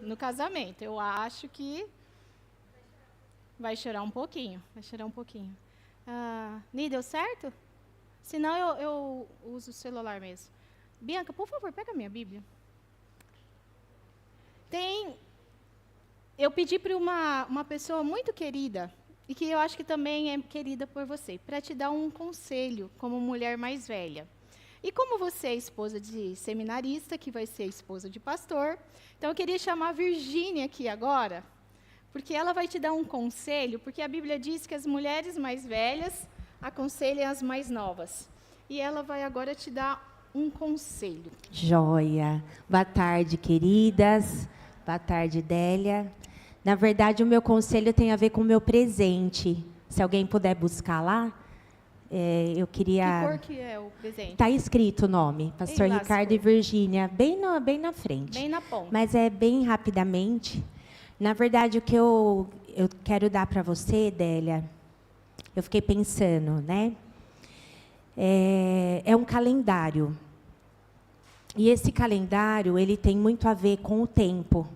no casamento. Eu acho que vai chorar um pouquinho. Ni, deu certo? Senão eu uso o celular mesmo. Bianca, por favor, pega a minha Bíblia. Eu pedi para uma pessoa muito querida, e que eu acho que também é querida por você, para te dar um conselho como mulher mais velha. E como você é esposa de seminarista, que vai ser esposa de pastor, então eu queria chamar a Virgínia aqui agora, porque ela vai te dar um conselho, porque a Bíblia diz que as mulheres mais velhas aconselham as mais novas. E ela vai agora te dar um conselho. Joia. Boa tarde, queridas. Boa tarde, Délia. Na verdade, o meu conselho tem a ver com o meu presente. Se alguém puder buscar lá, eu queria... Que cor que é o presente? Está escrito o nome, Pastor Ricardo e Virgínia, bem na frente. Bem na ponta. Mas é bem rapidamente. Na verdade, o que eu quero dar para você, Délia, eu fiquei pensando, né? É um calendário. E esse calendário, ele tem muito a ver com o tempo.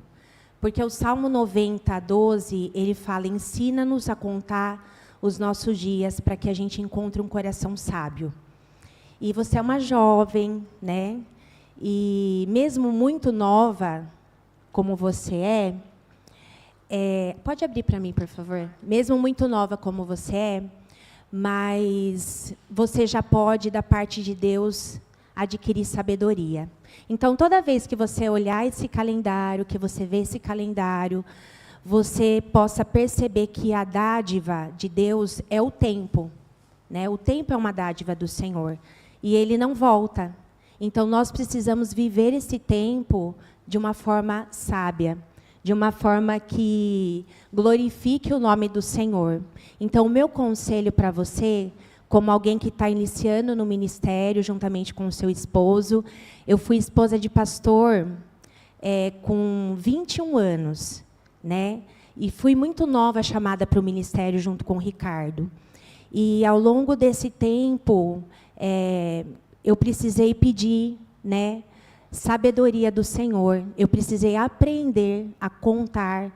Porque o Salmo 90, 12, ele fala, ensina-nos a contar os nossos dias para que a gente encontre um coração sábio. E você é uma jovem, né? E mesmo muito nova, como você pode abrir para mim, por favor? Mesmo muito nova como você mas você já pode, da parte de Deus, adquirir sabedoria. Então, toda vez que você olhar esse calendário, que você vê esse calendário, você possa perceber que a dádiva de Deus é o tempo, né? O tempo é uma dádiva do Senhor, e ele não volta. Então, nós precisamos viver esse tempo de uma forma sábia, de uma forma que glorifique o nome do Senhor. Então, o meu conselho para você, como alguém que está iniciando no ministério, juntamente com o seu esposo, eu fui esposa de pastor com 21 anos, né? E fui muito nova chamada para o ministério junto com o Ricardo. E, ao longo desse tempo, eu precisei pedir, né, sabedoria do Senhor. Eu precisei aprender a contar,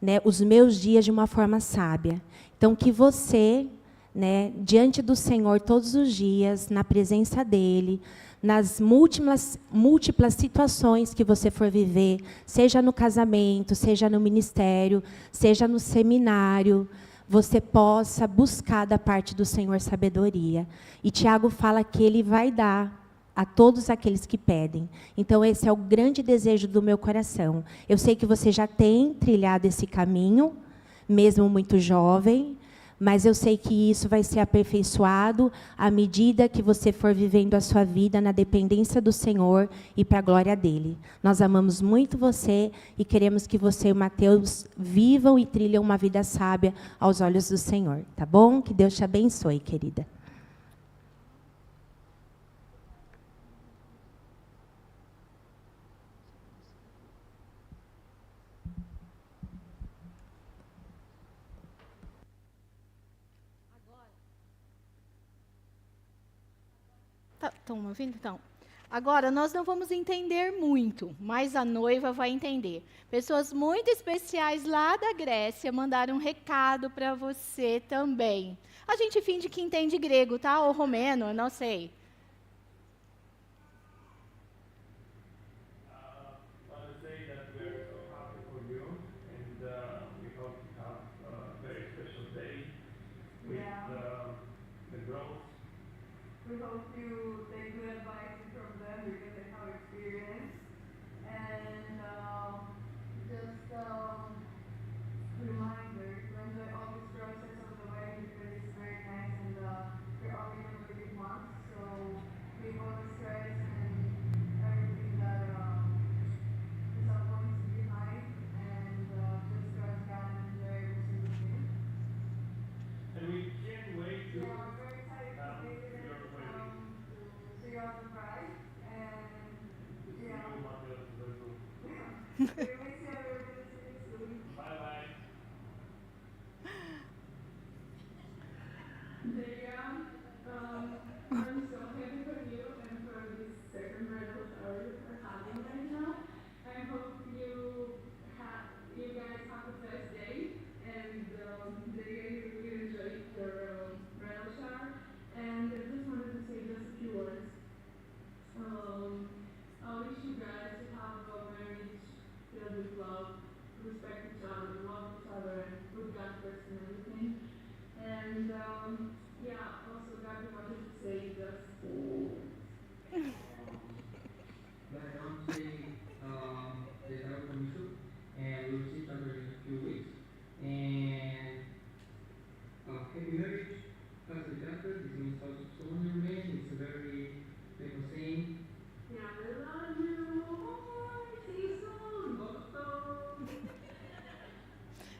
né, os meus dias de uma forma sábia. Então, que você, né, diante do Senhor todos os dias, na presença dEle, nas múltiplas situações que você for viver, seja no casamento, seja no ministério, seja no seminário, você possa buscar da parte do Senhor sabedoria. E Tiago fala que Ele vai dar a todos aqueles que pedem. Então, esse é o grande desejo do meu coração. Eu sei que você já tem trilhado esse caminho, mesmo muito jovem, mas eu sei que isso vai ser aperfeiçoado à medida que você for vivendo a sua vida na dependência do Senhor e para a glória dEle. Nós amamos muito você e queremos que você e o Mateus vivam e trilhem uma vida sábia aos olhos do Senhor. Tá bom? Que Deus te abençoe, querida. Estão me ouvindo? Então, agora, nós não vamos entender muito, mas a noiva vai entender. Pessoas muito especiais lá da Grécia mandaram um recado para você também. A gente finge que entende grego, tá? Ou romeno, não sei. We hope you take good advice from them because they have experience. And just reminder to enjoy all this process of the wedding because it's very nice and we're all in a really big month. So leave all the stress and everything that is going to be behind and just trust God and enjoy every single thing. And we can't wait to we're very excited to make it to see you on the bride and we miss you everybody soon. Bye bye. I'm so happy for you and for this second bridal shower that we're having right now. I hope you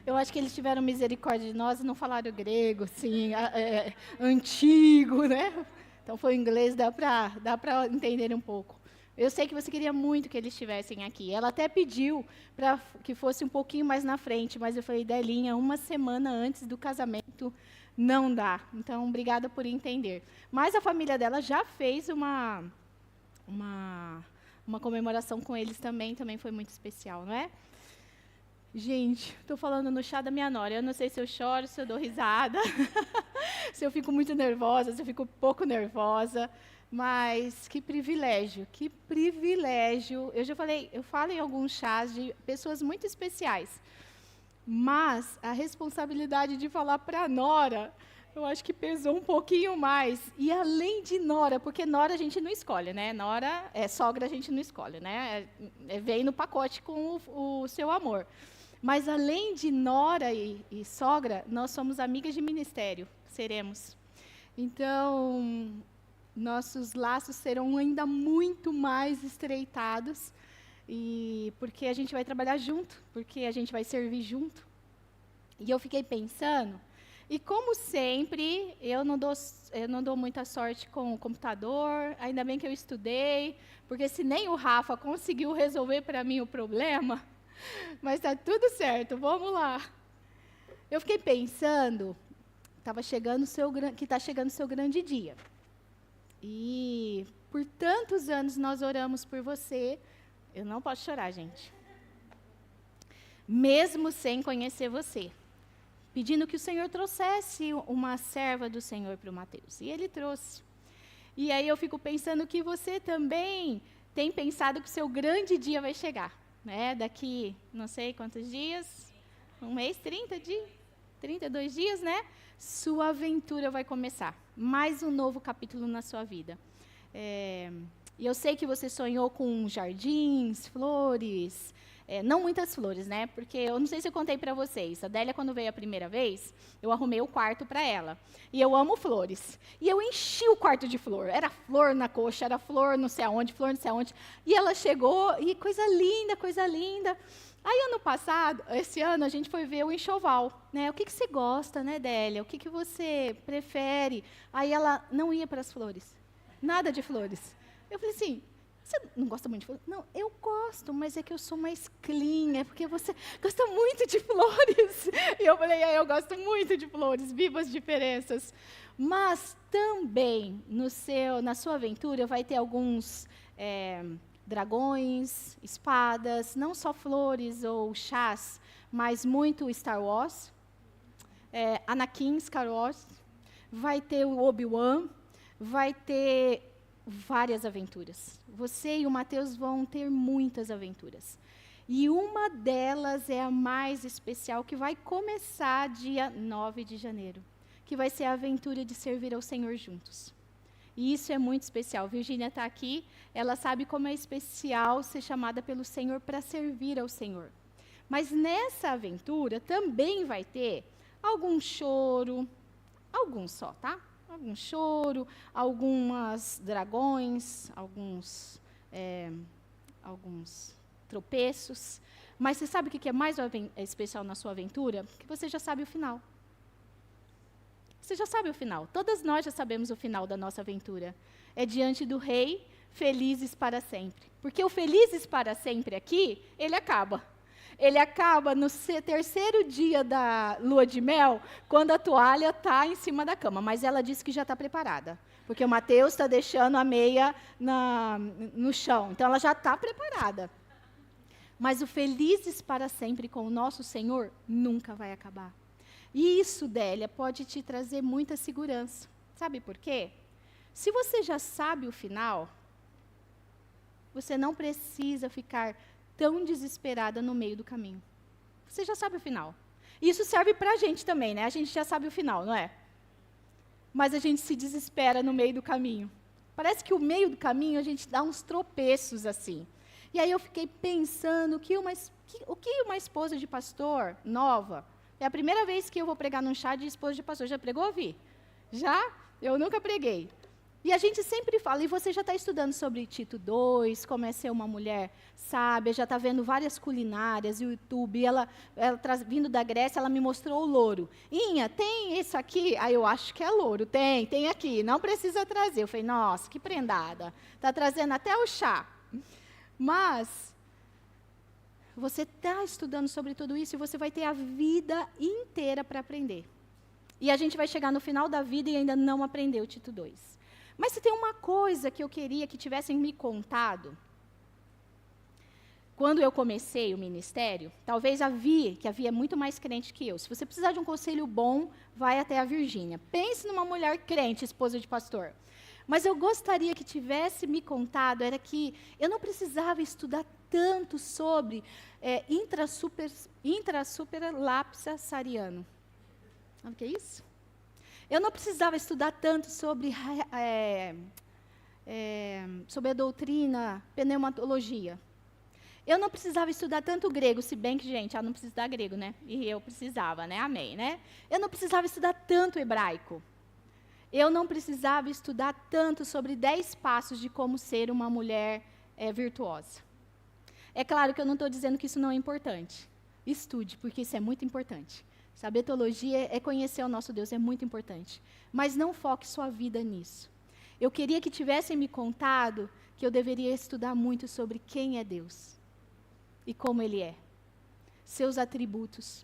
Eu acho que eles tiveram misericórdia de nós e não falaram grego, assim, antigo, né? Então foi inglês, dá para entender um pouco. Eu sei que você queria muito que eles estivessem aqui. Ela até pediu para que fosse um pouquinho mais na frente, mas eu falei, Delinha, uma semana antes do casamento não dá. Então, obrigada por entender. Mas a família dela já fez uma comemoração com eles também foi muito especial, não é? Gente, estou falando no chá da minha nora. Eu não sei se eu choro, se eu dou risada, se eu fico muito nervosa, se eu fico pouco nervosa. Mas que privilégio, que privilégio. Eu falo em alguns chás de pessoas muito especiais. Mas a responsabilidade de falar para a nora, eu acho que pesou um pouquinho mais. E além de nora, porque nora a gente não escolhe, né? Nora, sogra a gente não escolhe, né? Vem no pacote com o seu amor. Mas além de nora e sogra, nós somos amigas de ministério, seremos. Então, nossos laços serão ainda muito mais estreitados, e porque a gente vai trabalhar junto, porque a gente vai servir junto. E eu fiquei pensando, e como sempre, eu não dou muita sorte com o computador, ainda bem que eu estudei, porque se nem o Rafa conseguiu resolver para mim o problema, mas está tudo certo, vamos lá. Eu fiquei pensando, que está chegando o seu grande dia. E por tantos anos nós oramos por você. Eu não posso chorar, gente. Mesmo sem conhecer você. Pedindo que o Senhor trouxesse uma serva do Senhor para o Mateus. E Ele trouxe. E aí eu fico pensando que você também tem pensado que o seu grande dia vai chegar. Né? Daqui, não sei quantos dias, um mês, 30 dias, 32 dias, né? Sua aventura vai começar. Mais um novo capítulo na sua vida. E eu sei que você sonhou com jardins, flores, não muitas flores, né? Porque eu não sei se eu contei para vocês. A Délia, quando veio a primeira vez, eu arrumei o quarto para ela. E eu amo flores. E eu enchi o quarto de flor. Era flor na coxa, era flor não sei aonde, flor não sei aonde. E ela chegou, e coisa linda, coisa linda. Aí, esse ano, a gente foi ver o enxoval, né? O que você gosta, né, Délia? O que você prefere? Aí ela não ia para as flores. Nada de flores. Eu falei assim, você não gosta muito de flores? Não, eu gosto, mas é que eu sou mais clean, é porque você gosta muito de flores. E eu falei, eu gosto muito de flores, viva as diferenças. Mas também, na sua aventura, vai ter alguns dragões, espadas, não só flores ou chás, mas muito Star Wars, Anakin Skywalker, vai ter o Obi-Wan, vai ter várias aventuras. Você e o Mateus vão ter muitas aventuras. E uma delas é a mais especial, que vai começar dia 9 de janeiro, que vai ser a aventura de servir ao Senhor juntos. E isso é muito especial. Virgínia está aqui, ela sabe como é especial ser chamada pelo Senhor para servir ao Senhor. Mas nessa aventura também vai ter algum choro, alguns só, tá? Algum choro, algumas dragões, alguns tropeços. Mas você sabe o que é mais especial na sua aventura? Que você já sabe o final. Você já sabe o final. Todas nós já sabemos o final da nossa aventura. É diante do Rei, felizes para sempre. Porque o felizes para sempre aqui, ele acaba. Ele acaba no terceiro dia da lua de mel, quando a toalha está em cima da cama. Mas ela disse que já está preparada. Porque o Mateus está deixando a meia no chão. Então, ela já está preparada. Mas o felizes para sempre com o nosso Senhor nunca vai acabar. E isso, Délia, pode te trazer muita segurança. Sabe por quê? Se você já sabe o final, você não precisa ficar tão desesperada no meio do caminho. Você já sabe o final. Isso serve para a gente também, né? A gente já sabe o final, não é? Mas a gente se desespera no meio do caminho. Parece que o meio do caminho a gente dá uns tropeços assim. E aí eu fiquei pensando o que uma esposa de pastor nova. É a primeira vez que eu vou pregar num chá de esposa de pastor. Já pregou, Vi? Já? Eu nunca preguei. E a gente sempre fala, e você já está estudando sobre Tito 2, como é ser uma mulher sábia, já está vendo várias culinárias, YouTube, vindo da Grécia, ela me mostrou o louro. Inha, tem isso aqui? Aí eu acho que é louro. Tem aqui, não precisa trazer. Eu falei, nossa, que prendada. Está trazendo até o chá. Mas você está estudando sobre tudo isso e você vai ter a vida inteira para aprender. E a gente vai chegar no final da vida e ainda não aprendeu o Tito 2. Mas se tem uma coisa que eu queria que tivessem me contado, quando eu comecei o ministério, talvez a Vi, que a Vi é muito mais crente que eu. Se você precisar de um conselho bom, vai até a Virgínia. Pense numa mulher crente, esposa de pastor. Mas eu gostaria que tivesse me contado, era que eu não precisava estudar tanto sobre intrasuperlápsia sariano. Sabe o que é isso? Eu não precisava estudar tanto sobre a doutrina pneumatologia. Eu não precisava estudar tanto grego, se bem que, gente, ela não precisa estudar grego, né? E eu precisava, né? Amém, né? Eu não precisava estudar tanto hebraico. Eu não precisava estudar tanto sobre 10 passos de como ser uma mulher virtuosa. É claro que eu não estou dizendo que isso não é importante. Estude, porque isso é muito importante. Saber teologia é conhecer o nosso Deus, é muito importante. Mas não foque sua vida nisso. Eu queria que tivessem me contado que eu deveria estudar muito sobre quem é Deus. E como Ele é. Seus atributos.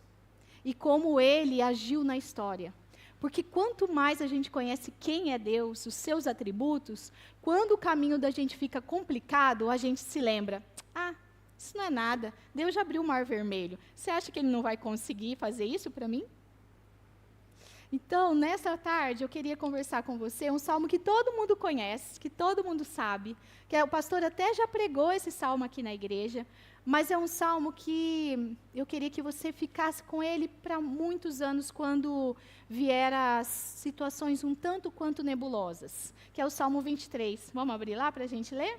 E como Ele agiu na história. Porque quanto mais a gente conhece quem é Deus, os seus atributos, quando o caminho da gente fica complicado, a gente se lembra, isso não é nada, Deus já abriu o mar vermelho. Você acha que Ele não vai conseguir fazer isso para mim? Então, nessa tarde, eu queria conversar com você um salmo que todo mundo conhece, que todo mundo sabe, que o pastor até já pregou esse salmo aqui na igreja, mas é um salmo que eu queria que você ficasse com ele para muitos anos, quando vier as situações um tanto quanto nebulosas, que é o Salmo 23. Vamos abrir lá para a gente ler?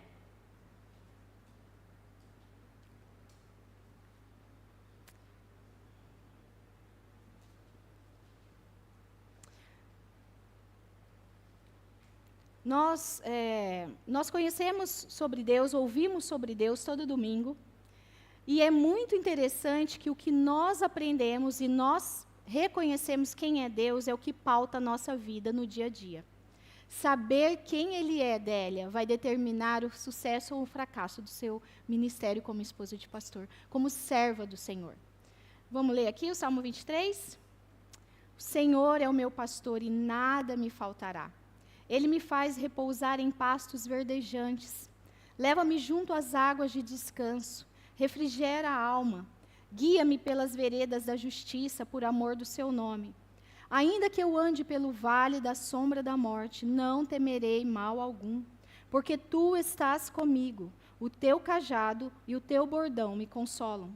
Nós conhecemos sobre Deus, ouvimos sobre Deus todo domingo, e é muito interessante que o que nós aprendemos e nós reconhecemos quem é Deus é o que pauta a nossa vida no dia a dia. Saber quem Ele é, Délia, vai determinar o sucesso ou o fracasso do seu ministério como esposa de pastor, como serva do Senhor. Vamos ler aqui o Salmo 23? O Senhor é o meu pastor e nada me faltará. Ele me faz repousar em pastos verdejantes. Leva-me junto às águas de descanso. Refrigera a alma. Guia-me pelas veredas da justiça, por amor do seu nome. Ainda que eu ande pelo vale da sombra da morte, não temerei mal algum, porque tu estás comigo. O teu cajado e o teu bordão me consolam.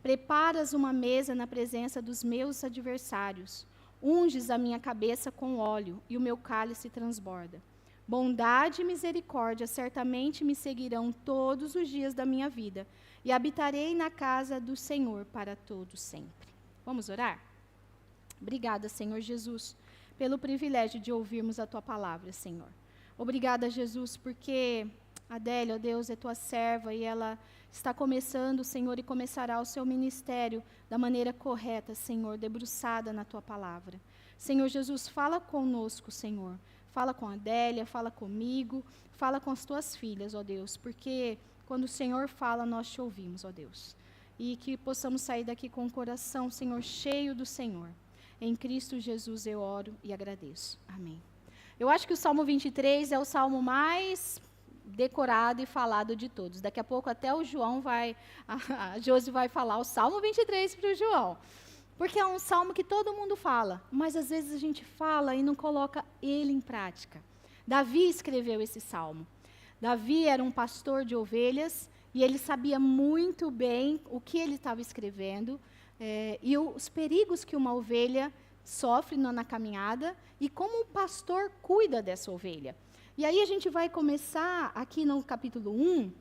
Preparas uma mesa na presença dos meus adversários. Unges a minha cabeça com óleo, e o meu cálice transborda. Bondade e misericórdia certamente me seguirão todos os dias da minha vida, e habitarei na casa do Senhor para todo sempre. Vamos orar? Obrigada, Senhor Jesus, pelo privilégio de ouvirmos a Tua palavra, Senhor. Obrigada, Jesus, porque a Adélia, ó Deus, é Tua serva, e ela está começando, Senhor, e começará o seu ministério da maneira correta, Senhor, debruçada na Tua palavra. Senhor Jesus, fala conosco, Senhor. Fala com a Adélia, fala comigo, fala com as Tuas filhas, ó Deus, porque quando o Senhor fala, nós te ouvimos, ó Deus. E que possamos sair daqui com o coração, Senhor, cheio do Senhor. Em Cristo Jesus eu oro e agradeço. Amém. Eu acho que o Salmo 23 é o salmo mais decorado e falado de todos. Daqui a pouco até o João a Josi vai falar o Salmo 23 para o João. Porque é um salmo que todo mundo fala, mas às vezes a gente fala e não coloca ele em prática. Davi escreveu esse salmo. Davi era um pastor de ovelhas e ele sabia muito bem o que ele estava escrevendo e os perigos que uma ovelha sofre na caminhada e como o pastor cuida dessa ovelha. E aí a gente vai começar aqui no capítulo 1,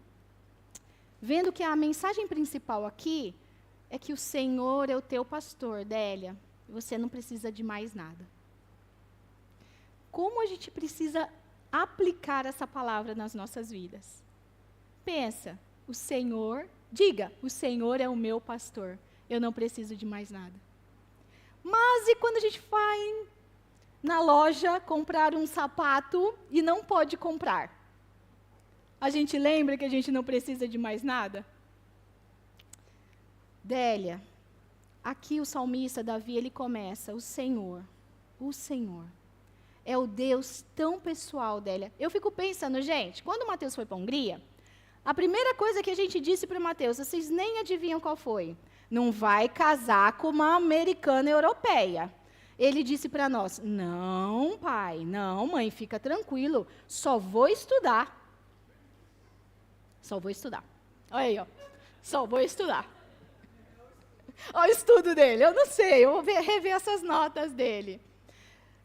vendo que a mensagem principal aqui é que o Senhor é o teu pastor, Délia, você não precisa de mais nada. Como a gente precisa aplicar essa palavra nas nossas vidas. Pensa, o Senhor, diga, o Senhor é o meu pastor, eu não preciso de mais nada. Mas e quando a gente vai na loja comprar um sapato e não pode comprar? A gente lembra que a gente não precisa de mais nada? Délia, aqui o salmista Davi, ele começa, o Senhor, é o Deus tão pessoal, Délia. Eu fico pensando, gente, quando o Mateus foi para a Hungria, a primeira coisa que a gente disse para o Mateus, vocês nem adivinham qual foi? Não vai casar com uma americana europeia. Ele disse para nós, não, pai, não, mãe, fica tranquilo, só vou estudar. Só vou estudar. Olha aí, ó. Só vou estudar. Olha o estudo dele. Eu não sei, eu vou rever essas notas dele.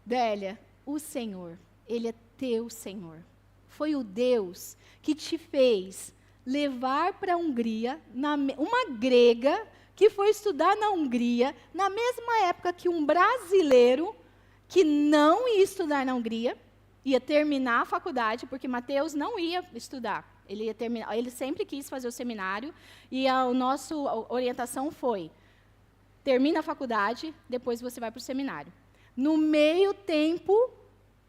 Délia, o Senhor, Ele é teu Senhor. Foi o Deus que te fez levar para a Hungria, uma grega que foi estudar na Hungria, na mesma época que um brasileiro que não ia estudar na Hungria, ia terminar a faculdade, porque Mateus não ia estudar. Ele ia terminar, ele sempre quis fazer o seminário, e a nossa orientação foi, termina a faculdade, depois você vai para o seminário. No meio tempo,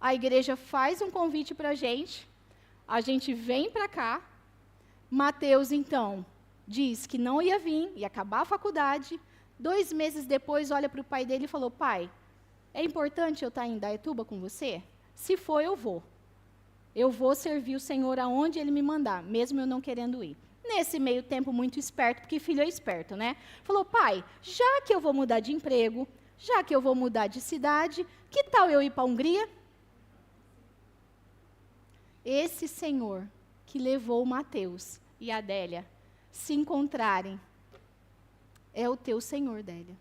a igreja faz um convite para a gente vem para cá, Mateus, então, diz que não ia vir, ia acabar a faculdade, 2 meses depois, olha para o pai dele e falou, pai, é importante eu estar em Indaiatuba com você? Se for, eu vou. Eu vou servir o Senhor aonde Ele me mandar, mesmo eu não querendo ir. Nesse meio tempo, muito esperto, porque filho é esperto, né? Falou, pai, já que eu vou mudar de emprego, já que eu vou mudar de cidade, que tal eu ir para a Hungria? Esse Senhor que levou o Mateus e a Délia se encontrarem, é o teu Senhor, Délia.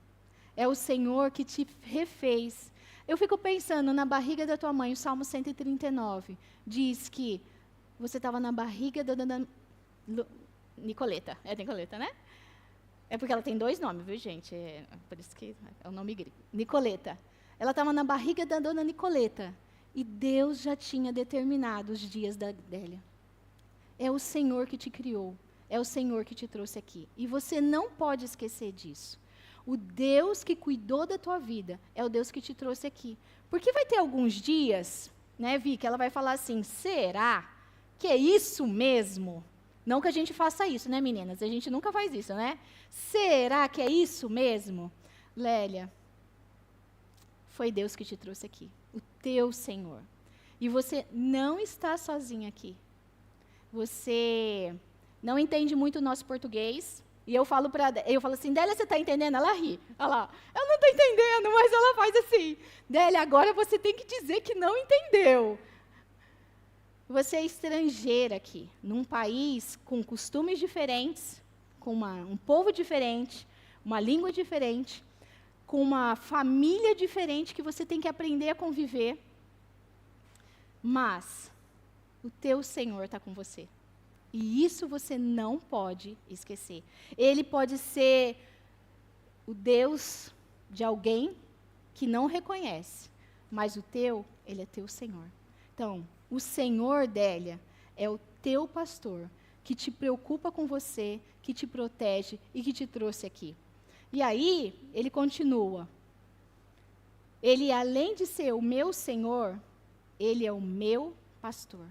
É o Senhor que te refez. Eu fico pensando, na barriga da tua mãe, o Salmo 139, diz que você estava na barriga da Nicoleta. É Nicoleta, né? É porque ela tem 2 nomes, viu, gente? É por isso que é o nome grego. Nicoleta. Ela estava na barriga da dona Nicoleta. E Deus já tinha determinado os dias da Délia. É o Senhor que te criou. É o Senhor que te trouxe aqui. E você não pode esquecer disso. O Deus que cuidou da tua vida é o Deus que te trouxe aqui. Porque vai ter alguns dias, né, Vi, que ela vai falar assim, será que é isso mesmo? Não que a gente faça isso, né, meninas? A gente nunca faz isso, né? Será que é isso mesmo? Lélia, foi Deus que te trouxe aqui. O teu Senhor. E você não está sozinha aqui. Você não entende muito o nosso português. E eu falo assim, Délia, você está entendendo? Ela ri. Olha lá, eu não estou entendendo, mas ela faz assim. Délia, agora você tem que dizer que não entendeu. Você é estrangeira aqui, num país com costumes diferentes, com um povo diferente, uma língua diferente, com uma família diferente que você tem que aprender a conviver. Mas o teu Senhor está com você. E isso você não pode esquecer. Ele pode ser o Deus de alguém que não reconhece, mas o teu, ele é teu Senhor. Então, o Senhor, Délia, é o teu pastor, que te preocupa com você, que te protege e que te trouxe aqui. E aí, ele continua. Ele, além de ser o meu Senhor, ele é o meu pastor.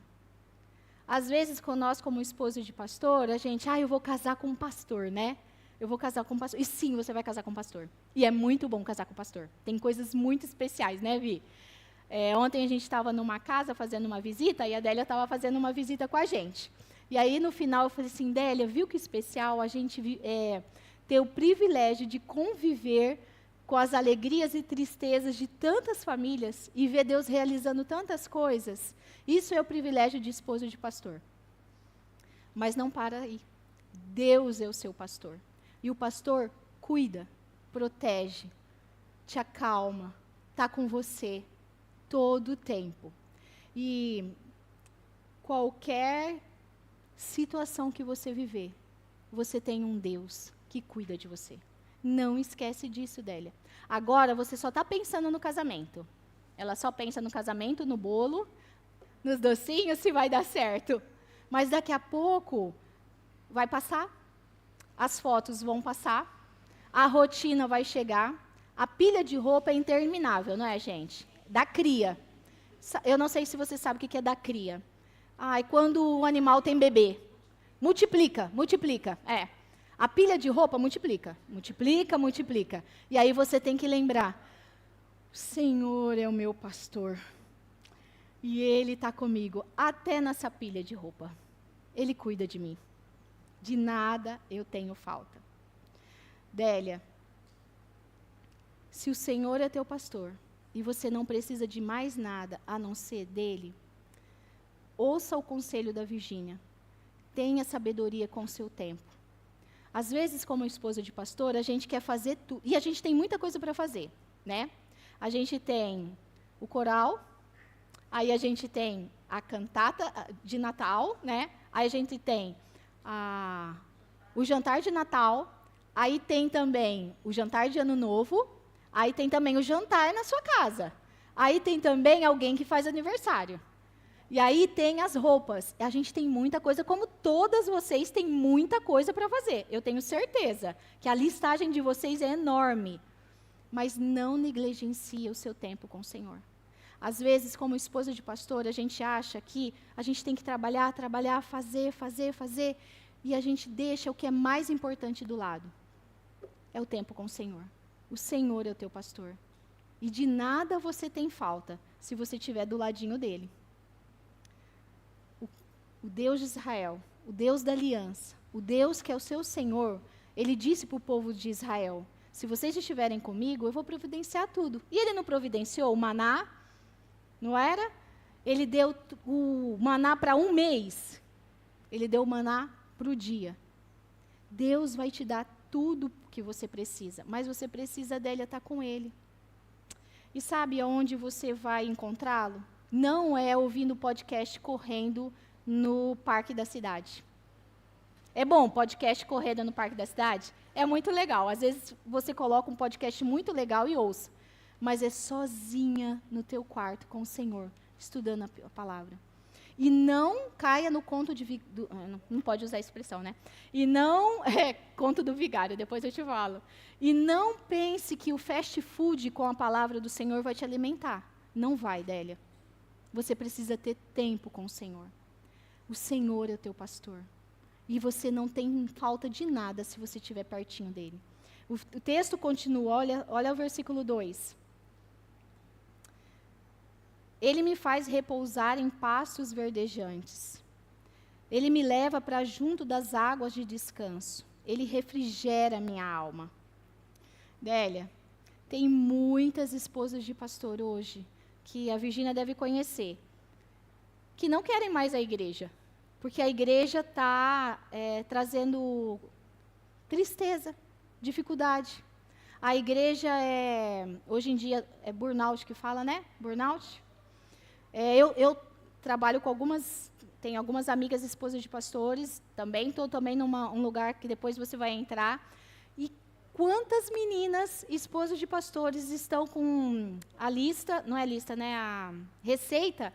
Às vezes, com nós, como esposo de pastor, a gente, eu vou casar com um pastor, né? Eu vou casar com um pastor. E sim, você vai casar com um pastor. E é muito bom casar com um pastor. Tem coisas muito especiais, né, Vi? Ontem a gente estava numa casa fazendo uma visita, e a Délia estava fazendo uma visita com a gente. E aí, no final, eu falei assim, Délia, viu que especial a gente ter o privilégio de conviver com as alegrias e tristezas de tantas famílias e ver Deus realizando tantas coisas. Isso é o privilégio de esposo de pastor. Mas não para aí. Deus é o seu pastor. E o pastor cuida, protege, te acalma, está com você todo o tempo. E qualquer situação que você viver, você tem um Deus que cuida de você. Não esquece disso, Délia. Agora, você só está pensando no casamento. Ela só pensa no casamento, no bolo, nos docinhos se vai dar certo. Mas daqui a pouco vai passar, as fotos vão passar, a rotina vai chegar, a pilha de roupa é interminável, não é, gente? Da cria. Eu não sei se você sabe o que é da cria. Quando o animal tem bebê. Multiplica. É. A pilha de roupa multiplica. E aí você tem que lembrar, o Senhor é o meu pastor. E Ele está comigo, até nessa pilha de roupa. Ele cuida de mim. De nada eu tenho falta. Délia, se o Senhor é teu pastor, e você não precisa de mais nada a não ser dele, ouça o conselho da Virgínia. Tenha sabedoria com o seu tempo. Às vezes, como esposa de pastor, a gente quer fazer tudo. E a gente tem muita coisa para fazer, né? A gente tem o coral, aí a gente tem a cantata de Natal, né? Aí a gente tem o jantar de Natal, aí tem também o jantar de Ano Novo, aí tem também o jantar na sua casa. Aí tem também alguém que faz aniversário. E aí tem as roupas. A gente tem muita coisa, como todas vocês têm muita coisa para fazer. Eu tenho certeza que a listagem de vocês é enorme. Mas não negligencie o seu tempo com o Senhor. Às vezes, como esposa de pastor, a gente acha que a gente tem que trabalhar, fazer, e a gente deixa o que é mais importante do lado. É o tempo com o Senhor. O Senhor é o teu pastor. E de nada você tem falta, se você estiver do ladinho dele. O Deus de Israel, o Deus da aliança, o Deus que é o seu Senhor, ele disse para o povo de Israel, se vocês estiverem comigo, eu vou providenciar tudo. E ele não providenciou o maná, não era? Ele deu o maná para um mês. Ele deu o maná para o dia. Deus vai te dar tudo que você precisa, mas você precisa dele estar com ele. E sabe aonde você vai encontrá-lo? Não é ouvindo podcast correndo no parque da cidade. É bom podcast correndo no parque da cidade? É muito legal. Às vezes você coloca um podcast muito legal e ouça. Mas é sozinha no teu quarto com o Senhor, estudando a palavra. E não caia no conto de... não pode usar a expressão, né? E não... conto do vigário, depois eu te falo. E não pense que o fast food com a palavra do Senhor vai te alimentar. Não vai, Délia. Você precisa ter tempo com o Senhor. O Senhor é o teu pastor. E você não tem falta de nada se você estiver pertinho dele. O texto continua, olha o versículo 2. Ele me faz repousar em pastos verdejantes. Ele me leva para junto das águas de descanso. Ele refrigera minha alma. Délia, tem muitas esposas de pastor hoje, que a Virgínia deve conhecer, que não querem mais a igreja, porque a igreja está trazendo tristeza, dificuldade. A igreja hoje em dia, é burnout que fala, né? Burnout. Eu trabalho com tenho algumas amigas esposas de pastores, também estou também num lugar que depois você vai entrar. E quantas meninas, esposas de pastores, estão com a lista, não é a lista, né? A receita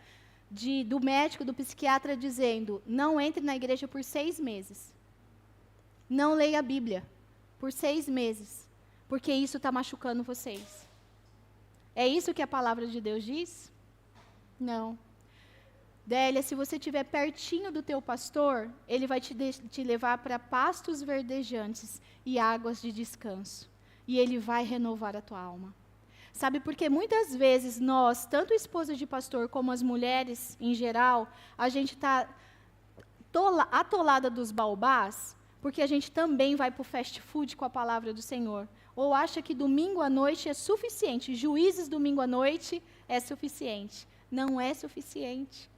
do médico, do psiquiatra, dizendo, não entre na igreja por 6 meses. Não leia a Bíblia por 6 meses, porque isso está machucando vocês. É isso que a palavra de Deus diz? Não. Délia, se você estiver pertinho do teu pastor, ele vai te levar para pastos verdejantes e águas de descanso. E ele vai renovar a tua alma. Sabe, porque muitas vezes nós, tanto esposas de pastor como as mulheres em geral, a gente está atolada dos baobás, porque a gente também vai para o fast food com a palavra do Senhor. Ou acha que domingo à noite é suficiente, Juízes domingo à noite é suficiente. Não é suficiente.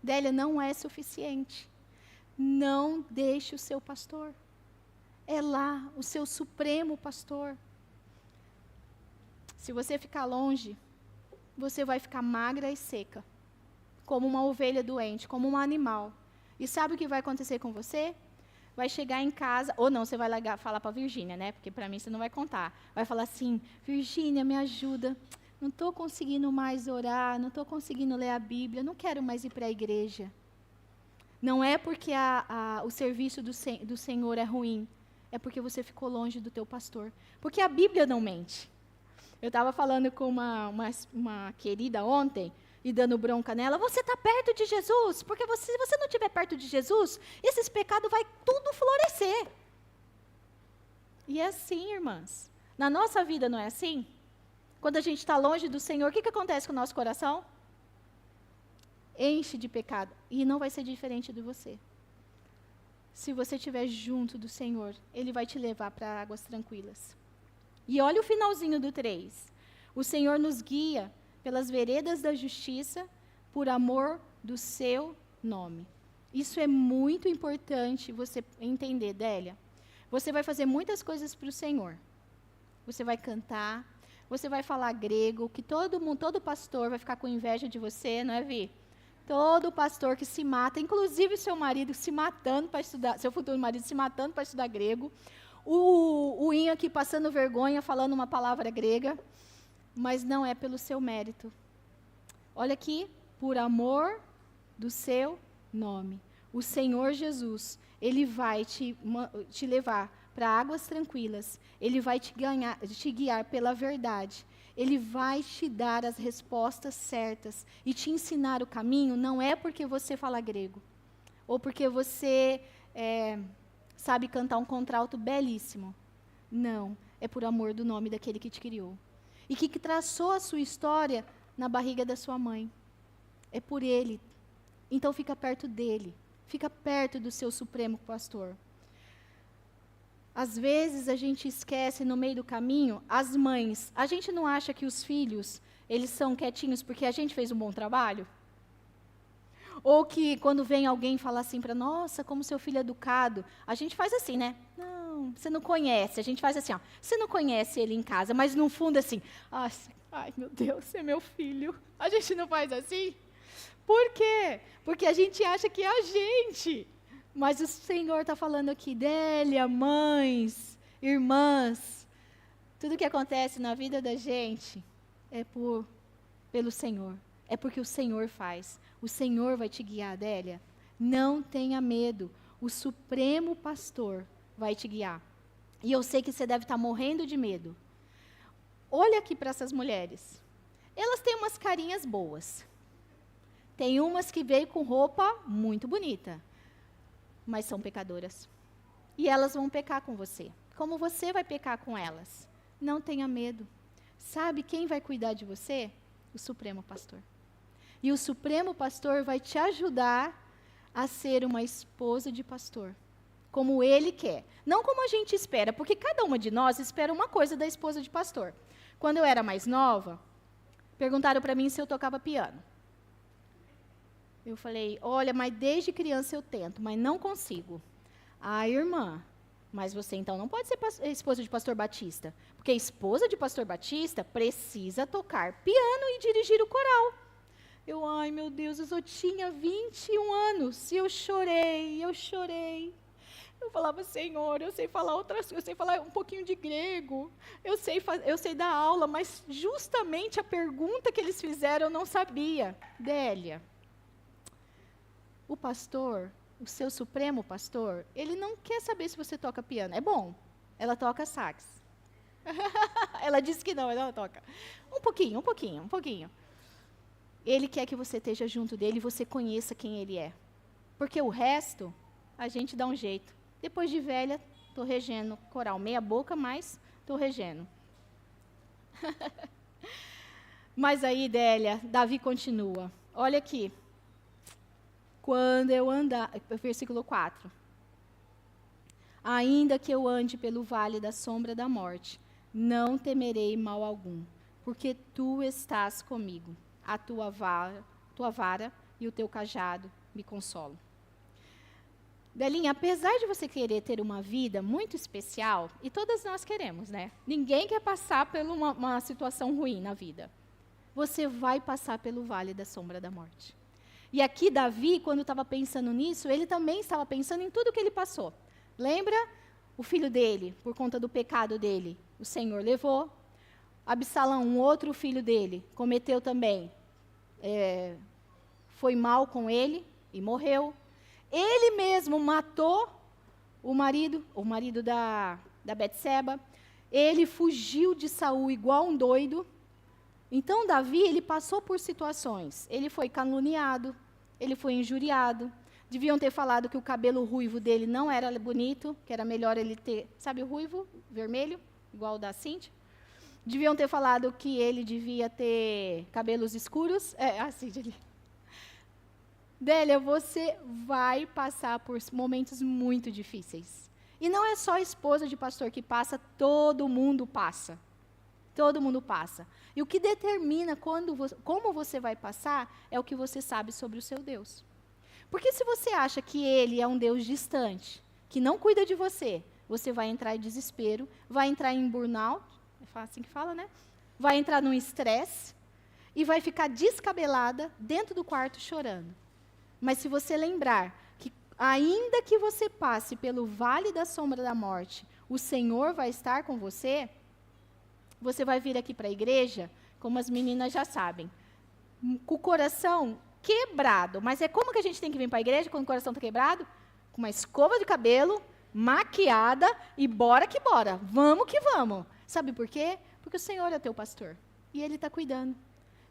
Délia, não é suficiente. Não deixe o seu pastor. É lá, o seu supremo pastor. Se você ficar longe, você vai ficar magra e seca, como uma ovelha doente, como um animal. E sabe o que vai acontecer com você? Vai chegar em casa, ou não, você vai falar para a Virgínia, né? Porque para mim você não vai contar. Vai falar assim, Virgínia, me ajuda. não estou conseguindo mais orar, não estou conseguindo ler a Bíblia, não quero mais ir para a igreja. Não é porque o serviço do Senhor é ruim, é porque você ficou longe do teu pastor. Porque a Bíblia não mente. Eu estava falando com uma querida ontem, e dando bronca nela, você está perto de Jesus, porque se você não estiver perto de Jesus, esses pecados vai tudo florescer. E é assim, irmãs. Na nossa vida não é assim? Quando a gente está longe do Senhor, o que acontece com o nosso coração? Enche de pecado. E não vai ser diferente de você. Se você estiver junto do Senhor, Ele vai te levar para águas tranquilas. E olha o finalzinho do 3. O Senhor nos guia pelas veredas da justiça, por amor do seu nome. Isso é muito importante você entender, Délia. Você vai fazer muitas coisas para o Senhor. Você vai cantar, você vai falar grego, que todo pastor vai ficar com inveja de você, não é, Vi? Todo pastor que se mata, inclusive seu marido se matando para estudar, seu futuro marido se matando para estudar grego, o Inho aqui passando vergonha, falando uma palavra grega, mas não é pelo seu mérito. Olha aqui, por amor do seu nome. O Senhor Jesus, Ele vai te levar para águas tranquilas. Ele vai te guiar pela verdade. Ele vai te dar as respostas certas e te ensinar o caminho, não é porque você fala grego, ou porque você sabe cantar um contralto belíssimo. Não, é por amor do nome daquele que te criou. E que traçou a sua história na barriga da sua mãe. É por Ele. Então fica perto dEle. Fica perto do seu supremo pastor. Às vezes a gente esquece no meio do caminho, as mães. A gente não acha que os filhos, eles são quietinhos porque a gente fez um bom trabalho? Ou que quando vem alguém falar assim para, nossa, como seu filho é educado, a gente faz assim, né? Não, você não conhece. A gente faz assim, ó, você não conhece ele em casa, mas no fundo assim, ai meu Deus, é meu filho. A gente não faz assim? Por quê? Porque a gente acha que é a gente. Mas o Senhor está falando aqui, Délia, mães, irmãs, tudo que acontece na vida da gente é pelo Senhor. É porque o Senhor faz. O Senhor vai te guiar, Délia. Não tenha medo. O Supremo Pastor vai te guiar. E eu sei que você deve estar morrendo de medo. Olha aqui para essas mulheres. Elas têm umas carinhas boas. Tem umas que veio com roupa muito bonita. Mas são pecadoras. E elas vão pecar com você. Como você vai pecar com elas? Não tenha medo. Sabe quem vai cuidar de você? O Supremo Pastor. E o Supremo Pastor vai te ajudar a ser uma esposa de pastor, como Ele quer. Não como a gente espera, porque cada uma de nós espera uma coisa da esposa de pastor. Quando eu era mais nova, perguntaram para mim se eu tocava piano. Eu falei, olha, mas desde criança eu tento, mas não consigo. Irmã, mas você então não pode ser esposa de pastor batista, porque esposa de pastor batista precisa tocar piano e dirigir o coral. Ai meu Deus, eu só tinha 21 anos, e eu chorei. Eu falava, Senhor, eu sei falar eu sei falar um pouquinho de grego, eu sei dar aula, mas justamente a pergunta que eles fizeram eu não sabia. Délia, o pastor, o seu supremo pastor, ele não quer saber se você toca piano. É bom, ela toca sax. Ela disse que não, mas ela toca. Um pouquinho. Ele quer que você esteja junto dele e você conheça quem ele é. Porque o resto, a gente dá um jeito. Depois de velha, estou regendo coral. Meia boca, mas estou regendo. Mas aí, Délia, Davi continua. Olha aqui. Quando eu andar... Versículo 4. Ainda que eu ande pelo vale da sombra da morte, não temerei mal algum, porque tu estás comigo. A tua vara e o teu cajado me consolam. Delinha, apesar de você querer ter uma vida muito especial, e todas nós queremos, né? Ninguém quer passar por uma situação ruim na vida. Você vai passar pelo vale da sombra da morte. E aqui Davi, quando estava pensando nisso, ele também estava pensando em tudo que ele passou. Lembra? O filho dele, por conta do pecado dele, o Senhor levou. Absalão, um outro filho dele, cometeu também, foi mal com ele e morreu. Ele mesmo matou o marido da Betseba. Ele fugiu de Saul igual um doido. Então, Davi, ele passou por situações. Ele foi caluniado, ele foi injuriado. Deviam ter falado que o cabelo ruivo dele não era bonito, que era melhor ele ter, sabe o ruivo, vermelho, igual o da Cíntia? Deviam ter falado que ele devia ter cabelos escuros. Assim, Délia, você vai passar por momentos muito difíceis. E não é só a esposa de pastor que passa, todo mundo passa. Todo mundo passa. E o que determina como você vai passar é o que você sabe sobre o seu Deus. Porque se você acha que ele é um Deus distante, que não cuida de você, você vai entrar em desespero, vai entrar em burnout, é assim que fala, né? Vai entrar num estresse e vai ficar descabelada dentro do quarto chorando. Mas se você lembrar que, ainda que você passe pelo vale da sombra da morte, o Senhor vai estar com você, você vai vir aqui para a igreja, como as meninas já sabem, com o coração quebrado. Mas como que a gente tem que vir para a igreja quando o coração está quebrado? Com uma escova de cabelo, maquiada e bora que bora. Vamos que vamos. Sabe por quê? Porque o Senhor é teu pastor. E Ele está cuidando.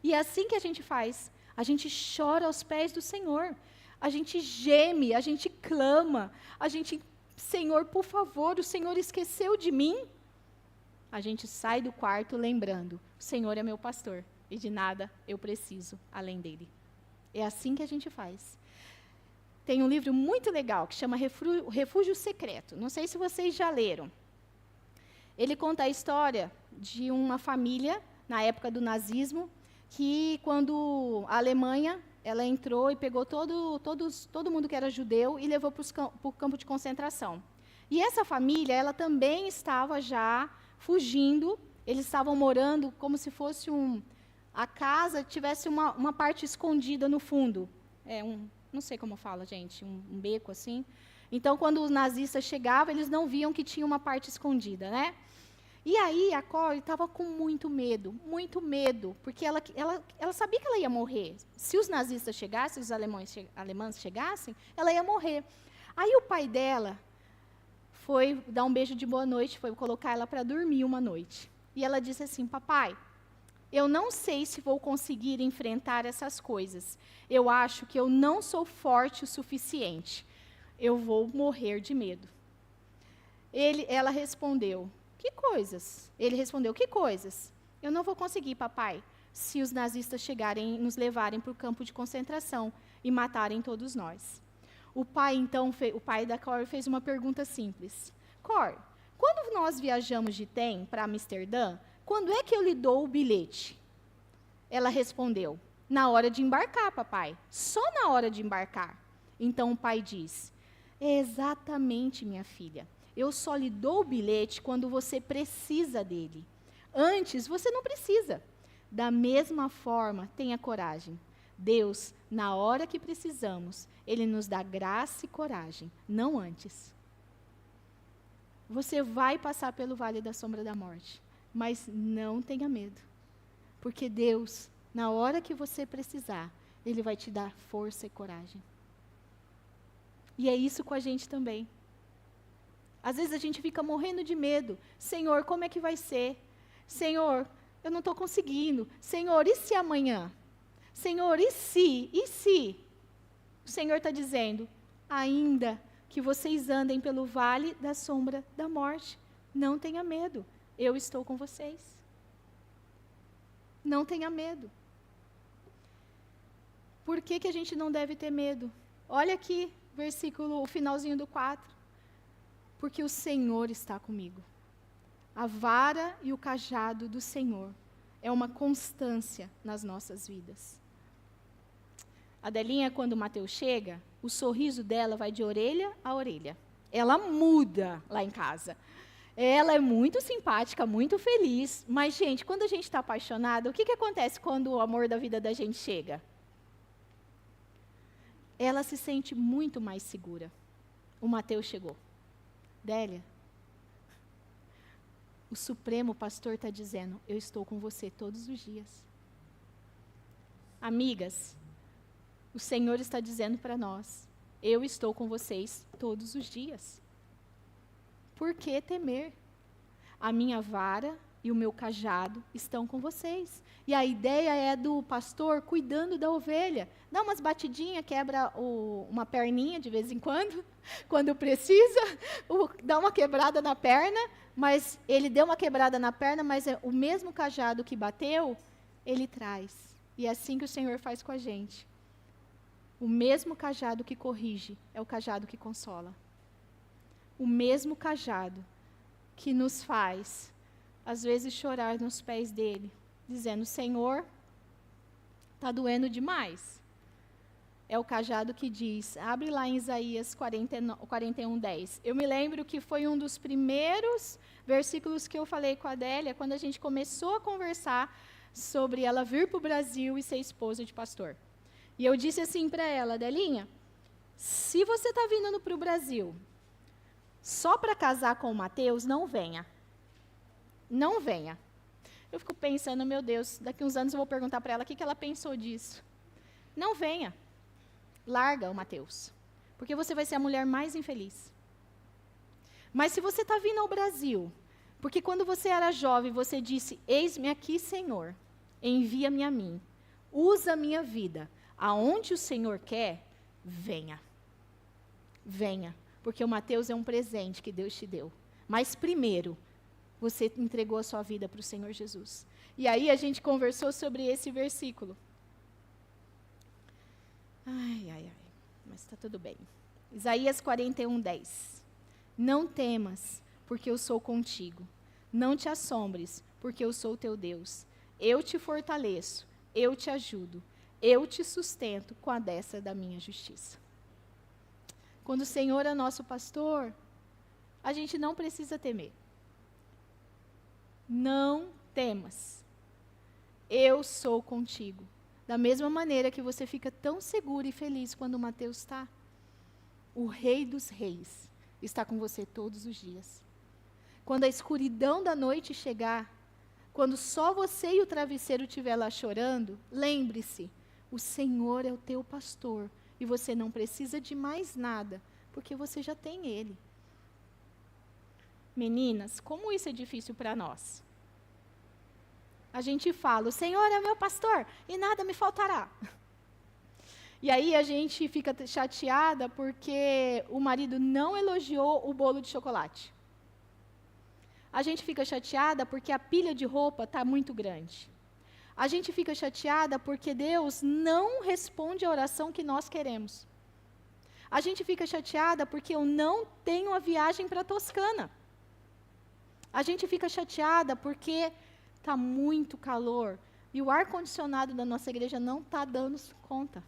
E é assim que a gente faz. A gente chora aos pés do Senhor. A gente geme, a gente clama. A gente, Senhor, por favor, o Senhor esqueceu de mim? A gente sai do quarto lembrando, o Senhor é meu pastor e de nada eu preciso além dele. É assim que a gente faz. Tem um livro muito legal que chama Refúgio Secreto. Não sei se vocês já leram. Ele conta a história de uma família, na época do nazismo, que quando a Alemanha, ela entrou e pegou todo mundo que era judeu e levou para o campo de concentração. E essa família, ela também estava já fugindo, eles estavam morando como se fosse a casa tivesse uma parte escondida no fundo. Não sei como fala, gente, um beco assim. Então, quando os nazistas chegavam, eles não viam que tinha uma parte escondida, né? E aí, a Cori estava com muito medo, porque ela sabia que ela ia morrer. Se os nazistas chegassem, os alemães chegassem, ela ia morrer. Aí o pai dela foi dar um beijo de boa noite, foi colocar ela para dormir uma noite. E ela disse assim, papai, eu não sei se vou conseguir enfrentar essas coisas. Eu acho que eu não sou forte o suficiente. Eu vou morrer de medo. Ela respondeu, que coisas? Ele respondeu, que coisas? Eu não vou conseguir, papai, se os nazistas chegarem e nos levarem para o campo de concentração e matarem todos nós. O pai da Cor fez uma pergunta simples. Cor, quando nós viajamos de trem para Amsterdã, quando é que eu lhe dou o bilhete? Ela respondeu, na hora de embarcar, papai. Só na hora de embarcar. Então o pai diz, exatamente, minha filha. Eu só lhe dou o bilhete quando você precisa dele. Antes, você não precisa. Da mesma forma, tenha coragem. Deus, na hora que precisamos, Ele nos dá graça e coragem, não antes. Você vai passar pelo vale da sombra da morte, mas não tenha medo. Porque Deus, na hora que você precisar, Ele vai te dar força e coragem. E é isso com a gente também. Às vezes a gente fica morrendo de medo. Senhor, como é que vai ser? Senhor, eu não estou conseguindo. Senhor, e se amanhã? Senhor, e se? E se? O Senhor está dizendo, ainda que vocês andem pelo vale da sombra da morte, não tenha medo. Eu estou com vocês. Não tenha medo. Por que a gente não deve ter medo? Olha aqui, o finalzinho do 4. Porque o Senhor está comigo. A vara e o cajado do Senhor é uma constância nas nossas vidas. A Delinha, quando o Mateus chega, o sorriso dela vai de orelha a orelha. Ela muda lá em casa. Ela é muito simpática, muito feliz. Mas, gente, quando a gente está apaixonada, o que acontece quando o amor da vida da gente chega? Ela se sente muito mais segura. O Mateus chegou. Délia, O Supremo Pastor está dizendo, eu estou com você todos os dias. Amigas, o Senhor está dizendo para nós, eu estou com vocês todos os dias. Por que temer? A minha vara e o meu cajado estão com vocês. E a ideia é do pastor cuidando da ovelha. Dá umas batidinhas, quebra uma perninha de vez em quando precisa, dá uma quebrada na perna, mas ele deu uma quebrada na perna, mas é o mesmo cajado que bateu, ele traz. E é assim que o Senhor faz com a gente. O mesmo cajado que corrige é o cajado que consola. O mesmo cajado que nos faz, às vezes, chorar nos pés dele, dizendo, Senhor, está doendo demais. É o cajado que diz, abre lá em Isaías 41:10. Eu me lembro que foi um dos primeiros versículos que eu falei com a Adélia, quando a gente começou a conversar sobre ela vir para o Brasil e ser esposa de pastor. E eu disse assim para ela, Adelinha, se você está vindo para o Brasil só para casar com o Mateus, não venha. Não venha. Eu fico pensando, meu Deus, daqui uns anos eu vou perguntar para ela o que ela pensou disso. Não venha. Larga o Mateus. Porque você vai ser a mulher mais infeliz. Mas se você está vindo ao Brasil, porque quando você era jovem, você disse, eis-me aqui, Senhor, envia-me a mim, usa a minha vida, aonde o Senhor quer, venha. Venha, porque o Mateus é um presente que Deus te deu. Mas primeiro, você entregou a sua vida para o Senhor Jesus. E aí a gente conversou sobre esse versículo. Ai, mas está tudo bem. Isaías 41:10. Não temas, porque eu sou contigo. Não te assombres, porque eu sou teu Deus. Eu te fortaleço, eu te ajudo, eu te sustento com a destra da minha justiça. Quando o Senhor é nosso pastor, a gente não precisa temer. Não temas. Eu sou contigo. Da mesma maneira que você fica tão seguro e feliz quando o Mateus está, o Rei dos Reis está com você todos os dias. Quando a escuridão da noite chegar, quando só você e o travesseiro estiver lá chorando, lembre-se, o Senhor é o teu pastor e você não precisa de mais nada, porque você já tem Ele. Meninas, como isso é difícil para nós? A gente fala, o Senhor é meu pastor e nada me faltará. E aí a gente fica chateada porque o marido não elogiou o bolo de chocolate. A gente fica chateada porque a pilha de roupa está muito grande. A gente fica chateada porque Deus não responde a oração que nós queremos. A gente fica chateada porque eu não tenho a viagem para Toscana. A gente fica chateada porque está muito calor e o ar-condicionado da nossa igreja não está dando conta.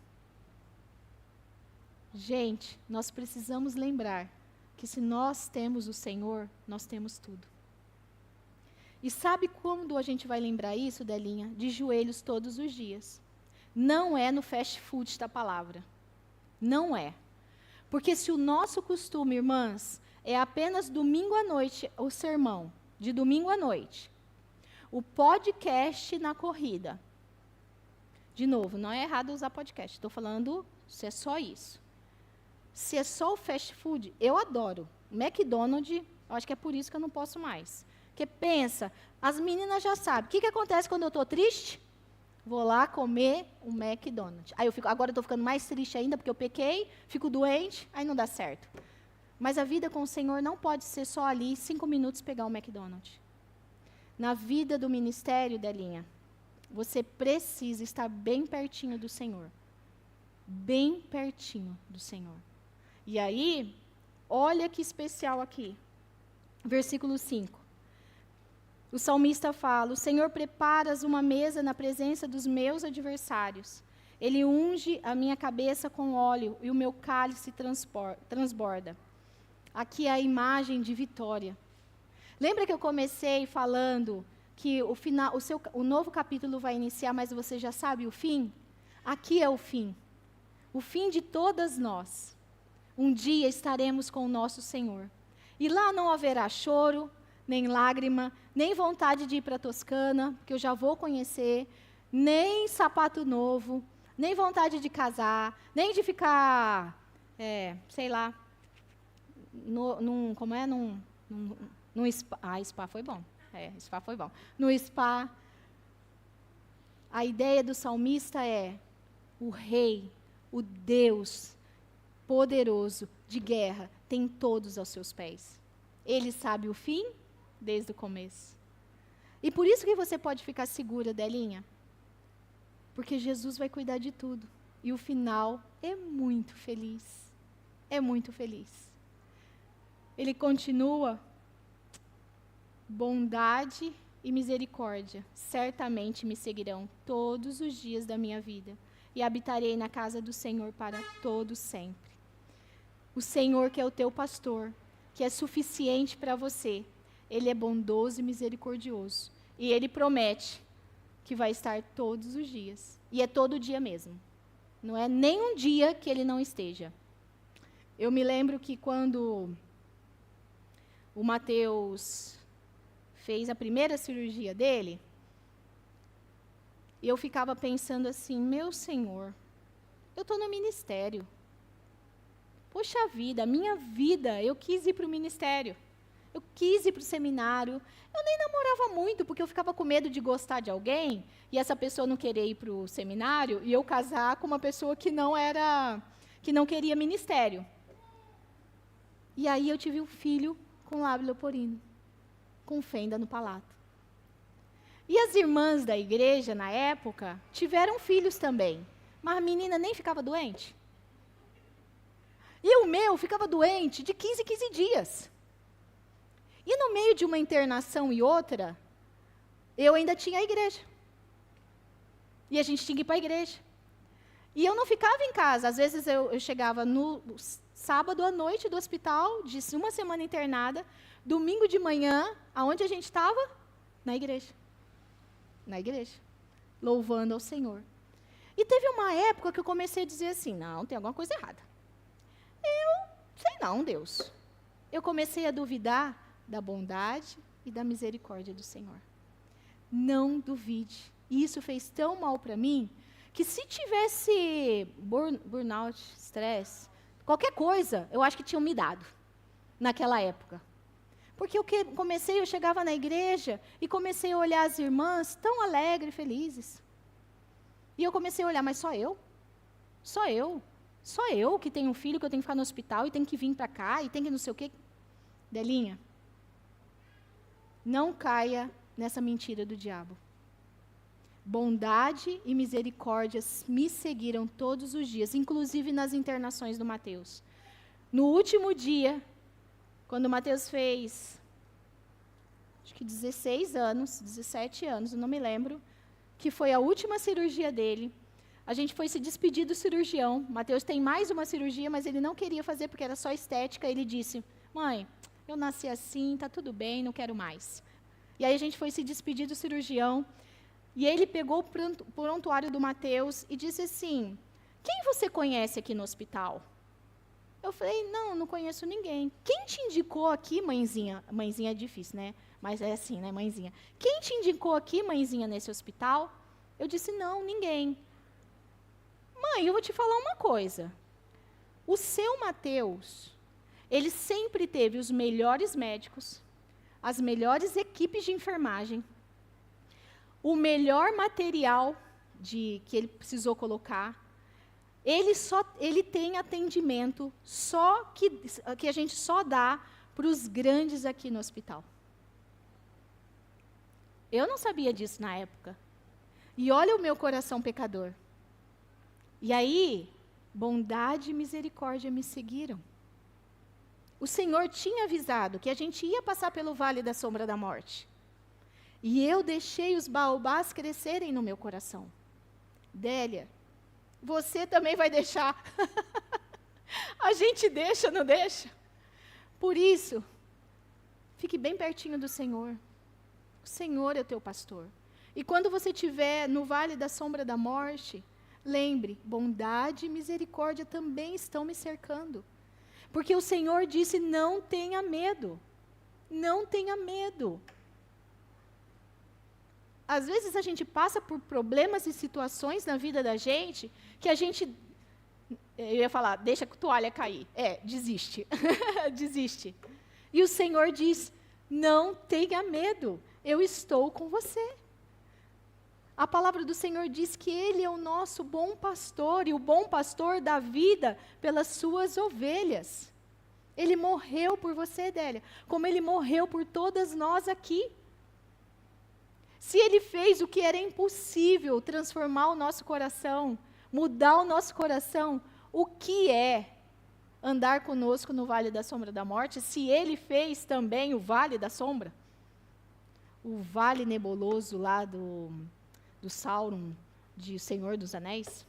Gente, nós precisamos lembrar que se nós temos o Senhor, nós temos tudo. E sabe quando a gente vai lembrar isso, Delinha? De joelhos todos os dias. Não é no fast food da palavra. Não é. Porque se o nosso costume, irmãs, é apenas domingo à noite, o sermão, de domingo à noite, o podcast na corrida. De novo, não é errado usar podcast, estou falando se é só isso. Se é só o fast food, eu adoro. McDonald's, eu acho que é por isso que eu não posso mais. Porque pensa, as meninas já sabem. O que acontece quando eu estou triste? Vou lá comer um McDonald's. Aí agora eu estou ficando mais triste ainda, porque eu pequei, fico doente, aí não dá certo. Mas a vida com o Senhor não pode ser só ali, 5 minutos, pegar um McDonald's. Na vida do ministério, Delinha, você precisa estar bem pertinho do Senhor. Bem pertinho do Senhor. E aí, olha que especial aqui. Versículo 5. O salmista fala, o Senhor preparas uma mesa na presença dos meus adversários. Ele unge a minha cabeça com óleo e o meu cálice transborda. Aqui é a imagem de vitória. Lembra que eu comecei falando que o novo capítulo vai iniciar, mas você já sabe o fim? Aqui é o fim. O fim de todas nós. Um dia estaremos com o nosso Senhor. E lá não haverá choro, nem lágrima, nem vontade de ir para Toscana, que eu já vou conhecer, nem sapato novo, nem vontade de casar, nem de ficar, sei lá, num spa. Spa foi bom. Spa foi bom. No spa, a ideia do salmista é o rei, o Deus poderoso de guerra, tem todos aos seus pés. Ele sabe o fim desde o começo. E por isso que você pode ficar segura, Delinha. Porque Jesus vai cuidar de tudo. E o final é muito feliz. É muito feliz. Ele continua: bondade e misericórdia certamente me seguirão todos os dias da minha vida, e habitarei na casa do Senhor para todo sempre. O Senhor, que é o teu pastor, que é suficiente para você, Ele é bondoso e misericordioso. E Ele promete que vai estar todos os dias. E é todo dia mesmo. Não é nem um dia que Ele não esteja. Eu me lembro que quando o Mateus fez a primeira cirurgia dele, eu ficava pensando assim: meu Senhor, eu estou no ministério. Poxa vida, a minha vida, eu quis ir para o ministério. Eu quis ir para o seminário. Eu nem namorava muito, porque eu ficava com medo de gostar de alguém, e essa pessoa não querer ir para o seminário, e eu casar com uma pessoa que não queria ministério. E aí eu tive um filho com lábio leporino, com fenda no palato. E as irmãs da igreja, na época, tiveram filhos também, mas a menina nem ficava doente. E o meu ficava doente de 15 em 15 dias. E no meio de uma internação e outra, eu ainda tinha a igreja. E a gente tinha que ir para a igreja. E eu não ficava em casa. Às vezes eu chegava no sábado à noite do hospital, de uma semana internada, domingo de manhã, aonde a gente estava? Na igreja. Na igreja. Louvando ao Senhor. E teve uma época que eu comecei a dizer assim: não, tem alguma coisa errada. Sei não, Deus. Eu comecei a duvidar da bondade e da misericórdia do Senhor. Não duvide. E isso fez tão mal para mim, que se tivesse burnout, estresse, qualquer coisa, eu acho que tinham me dado, naquela época. Porque eu chegava na igreja e comecei a olhar as irmãs tão alegres e felizes. E eu comecei a olhar: mas só eu? Só eu? Só eu que tenho um filho, que eu tenho que ficar no hospital e tenho que vir para cá e tenho que não sei o quê. Delinha, não caia nessa mentira do diabo. Bondade e misericórdia me seguiram todos os dias, inclusive nas internações do Mateus. No último dia, quando o Mateus fez, acho que 16 anos, 17 anos, eu não me lembro, que foi a última cirurgia dele, a gente foi se despedir do cirurgião. Mateus tem mais uma cirurgia, mas ele não queria fazer porque era só estética. Ele disse: mãe, eu nasci assim, está tudo bem, não quero mais. E aí a gente foi se despedir do cirurgião, e ele pegou o prontuário do Mateus e disse assim: quem você conhece aqui no hospital? Eu falei: não conheço ninguém. Quem te indicou aqui, mãezinha? Mãezinha é difícil, né? Mas é assim, né, mãezinha? Quem te indicou aqui, mãezinha, nesse hospital? Eu disse: não, ninguém. Mãe, eu vou te falar uma coisa. O seu Mateus, ele sempre teve os melhores médicos, as melhores equipes de enfermagem, o melhor material que ele precisou colocar. Ele tem atendimento que a gente só dá para os grandes aqui no hospital. Eu não sabia disso na época. E olha o meu coração pecador. E aí, bondade e misericórdia me seguiram. O Senhor tinha avisado que a gente ia passar pelo vale da sombra da morte. E eu deixei os baobás crescerem no meu coração. Délia, você também vai deixar. A gente deixa, não deixa? Por isso, fique bem pertinho do Senhor. O Senhor é o teu pastor. E quando você estiver no vale da sombra da morte, lembre, bondade e misericórdia também estão me cercando. Porque o Senhor disse: não tenha medo. Não tenha medo. Às vezes a gente passa por problemas e situações na vida da gente que a gente, eu ia falar, deixa a toalha cair. Desiste. Desiste. E o Senhor diz, não tenha medo, eu estou com você. A palavra do Senhor diz que Ele é o nosso bom pastor, e o bom pastor dá vida pelas suas ovelhas. Ele morreu por você, Délia, como Ele morreu por todas nós aqui. Se Ele fez o que era impossível, transformar o nosso coração, mudar o nosso coração, o que é andar conosco no vale da sombra da morte, se Ele fez também o vale da sombra? O vale nebuloso lá do Sauron, de O Senhor dos Anéis?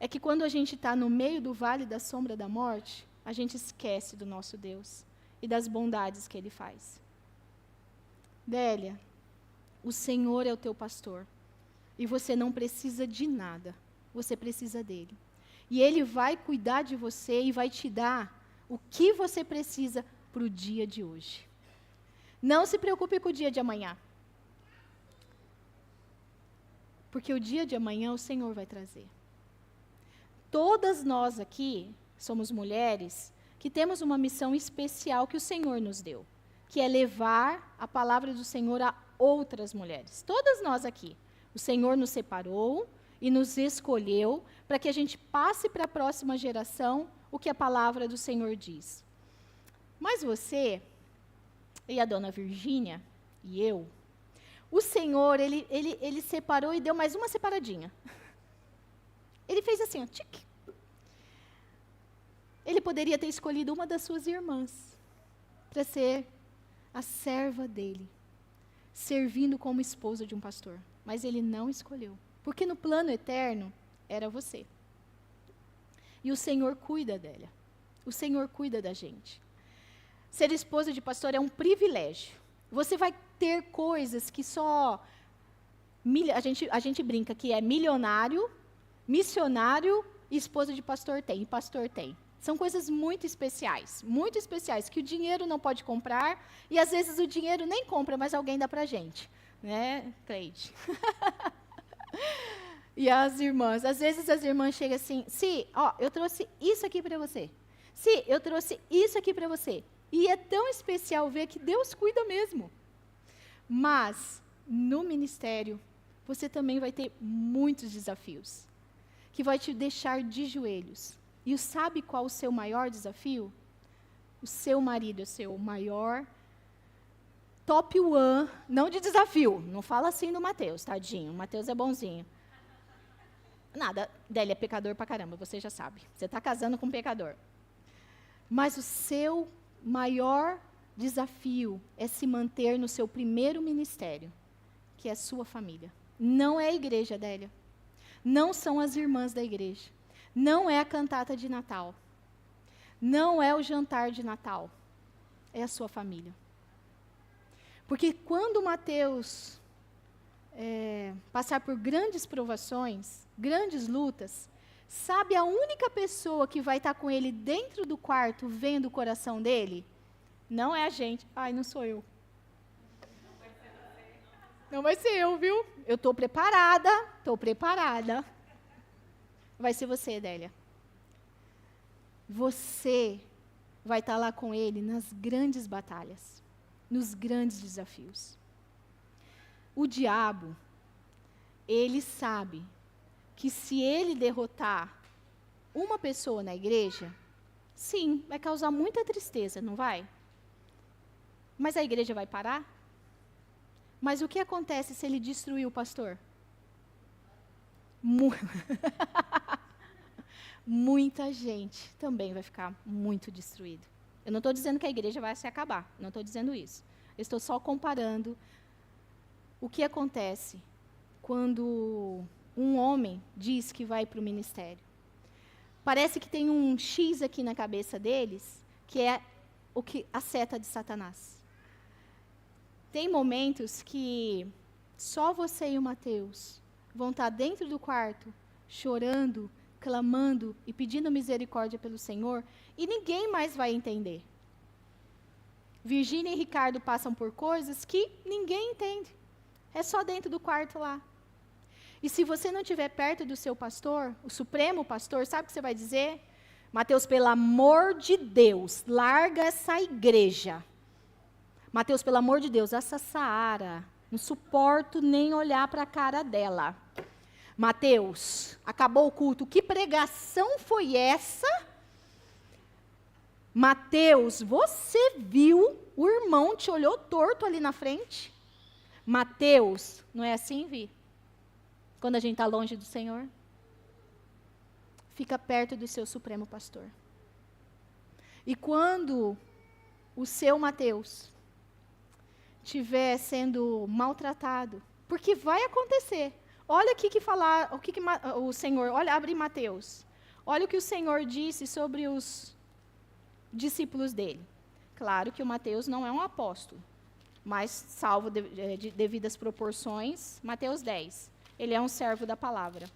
É que quando a gente está no meio do vale da sombra da morte, a gente esquece do nosso Deus e das bondades que Ele faz. Délia, o Senhor é o teu pastor. E você não precisa de nada. Você precisa dEle. E Ele vai cuidar de você e vai te dar o que você precisa para o dia de hoje. Não se preocupe com o dia de amanhã. Porque o dia de amanhã o Senhor vai trazer. Todas nós aqui somos mulheres que temos uma missão especial que o Senhor nos deu, que é levar a palavra do Senhor a outras mulheres. Todas nós aqui. O Senhor nos separou e nos escolheu para que a gente passe para a próxima geração o que a palavra do Senhor diz. Mas você, e a dona Virgínia, e eu, o Senhor, ele separou e deu mais uma separadinha. Ele fez assim, ó, tic. Ele poderia ter escolhido uma das suas irmãs para ser a serva dele, servindo como esposa de um pastor. Mas ele não escolheu, porque no plano eterno era você. E o Senhor cuida dela. O Senhor cuida da gente. Ser esposa de pastor é um privilégio. Você vai ter coisas que só... A gente brinca que é milionário, missionário e esposa de pastor tem, e pastor tem. São coisas muito especiais, que o dinheiro não pode comprar, e às vezes o dinheiro nem compra, mas alguém dá pra gente. Né, Cleide? E as irmãs, às vezes as irmãs chegam assim, eu trouxe isso aqui para você. Eu trouxe isso aqui para você. E é tão especial ver que Deus cuida mesmo. Mas, no ministério, você também vai ter muitos desafios, que vai te deixar de joelhos. E sabe qual o seu maior desafio? O seu marido é o seu maior top one, não de desafio. Não fala assim do Mateus, tadinho. O Mateus é bonzinho. Nada, Délia é pecador pra caramba, você já sabe. Você está casando com um pecador. Mas o seu maior desafio é se manter no seu primeiro ministério, que é a sua família. Não é a igreja, Délia. Não são as irmãs da igreja. Não é a cantata de Natal. Não é o jantar de Natal. É a sua família. Porque quando Mateus passar por grandes provações, grandes lutas, sabe a única pessoa que vai estar com ele dentro do quarto, vendo o coração dele? Não é a gente. Ai, não sou eu. Não vai ser eu, viu? Eu estou preparada. Vai ser você, Délia. Você vai estar lá com ele nas grandes batalhas, nos grandes desafios. O diabo, ele sabe que se ele derrotar uma pessoa na igreja, sim, vai causar muita tristeza, não vai? Mas a igreja vai parar? Mas o que acontece se ele destruir o pastor? Muita gente também vai ficar muito destruída. Eu não estou dizendo que a igreja vai se acabar, não estou dizendo isso. Eu estou só comparando o que acontece quando um homem diz que vai para o ministério. Parece que tem um X aqui na cabeça deles, que é a seta de Satanás. Tem momentos que só você e o Mateus vão estar dentro do quarto, chorando, clamando e pedindo misericórdia pelo Senhor, e ninguém mais vai entender. Virgínia e Ricardo passam por coisas que ninguém entende. É só dentro do quarto lá. E se você não estiver perto do seu pastor, o supremo pastor, sabe o que você vai dizer? Mateus, pelo amor de Deus, larga essa igreja. Mateus, pelo amor de Deus, essa Saara, não suporto nem olhar para a cara dela. Mateus, acabou o culto, que pregação foi essa? Mateus, você viu, o irmão te olhou torto ali na frente? Mateus, não é assim, Vi? Quando a gente está longe do Senhor? Fica perto do seu supremo pastor. E quando o seu Mateus estiver sendo maltratado, porque vai acontecer. Olha aqui que falar, o Senhor, olha, abre Mateus. Olha o que o Senhor disse sobre os discípulos dele. Claro que o Mateus não é um apóstolo, mas salvo de devidas proporções, Mateus 10. Ele é um servo da palavra.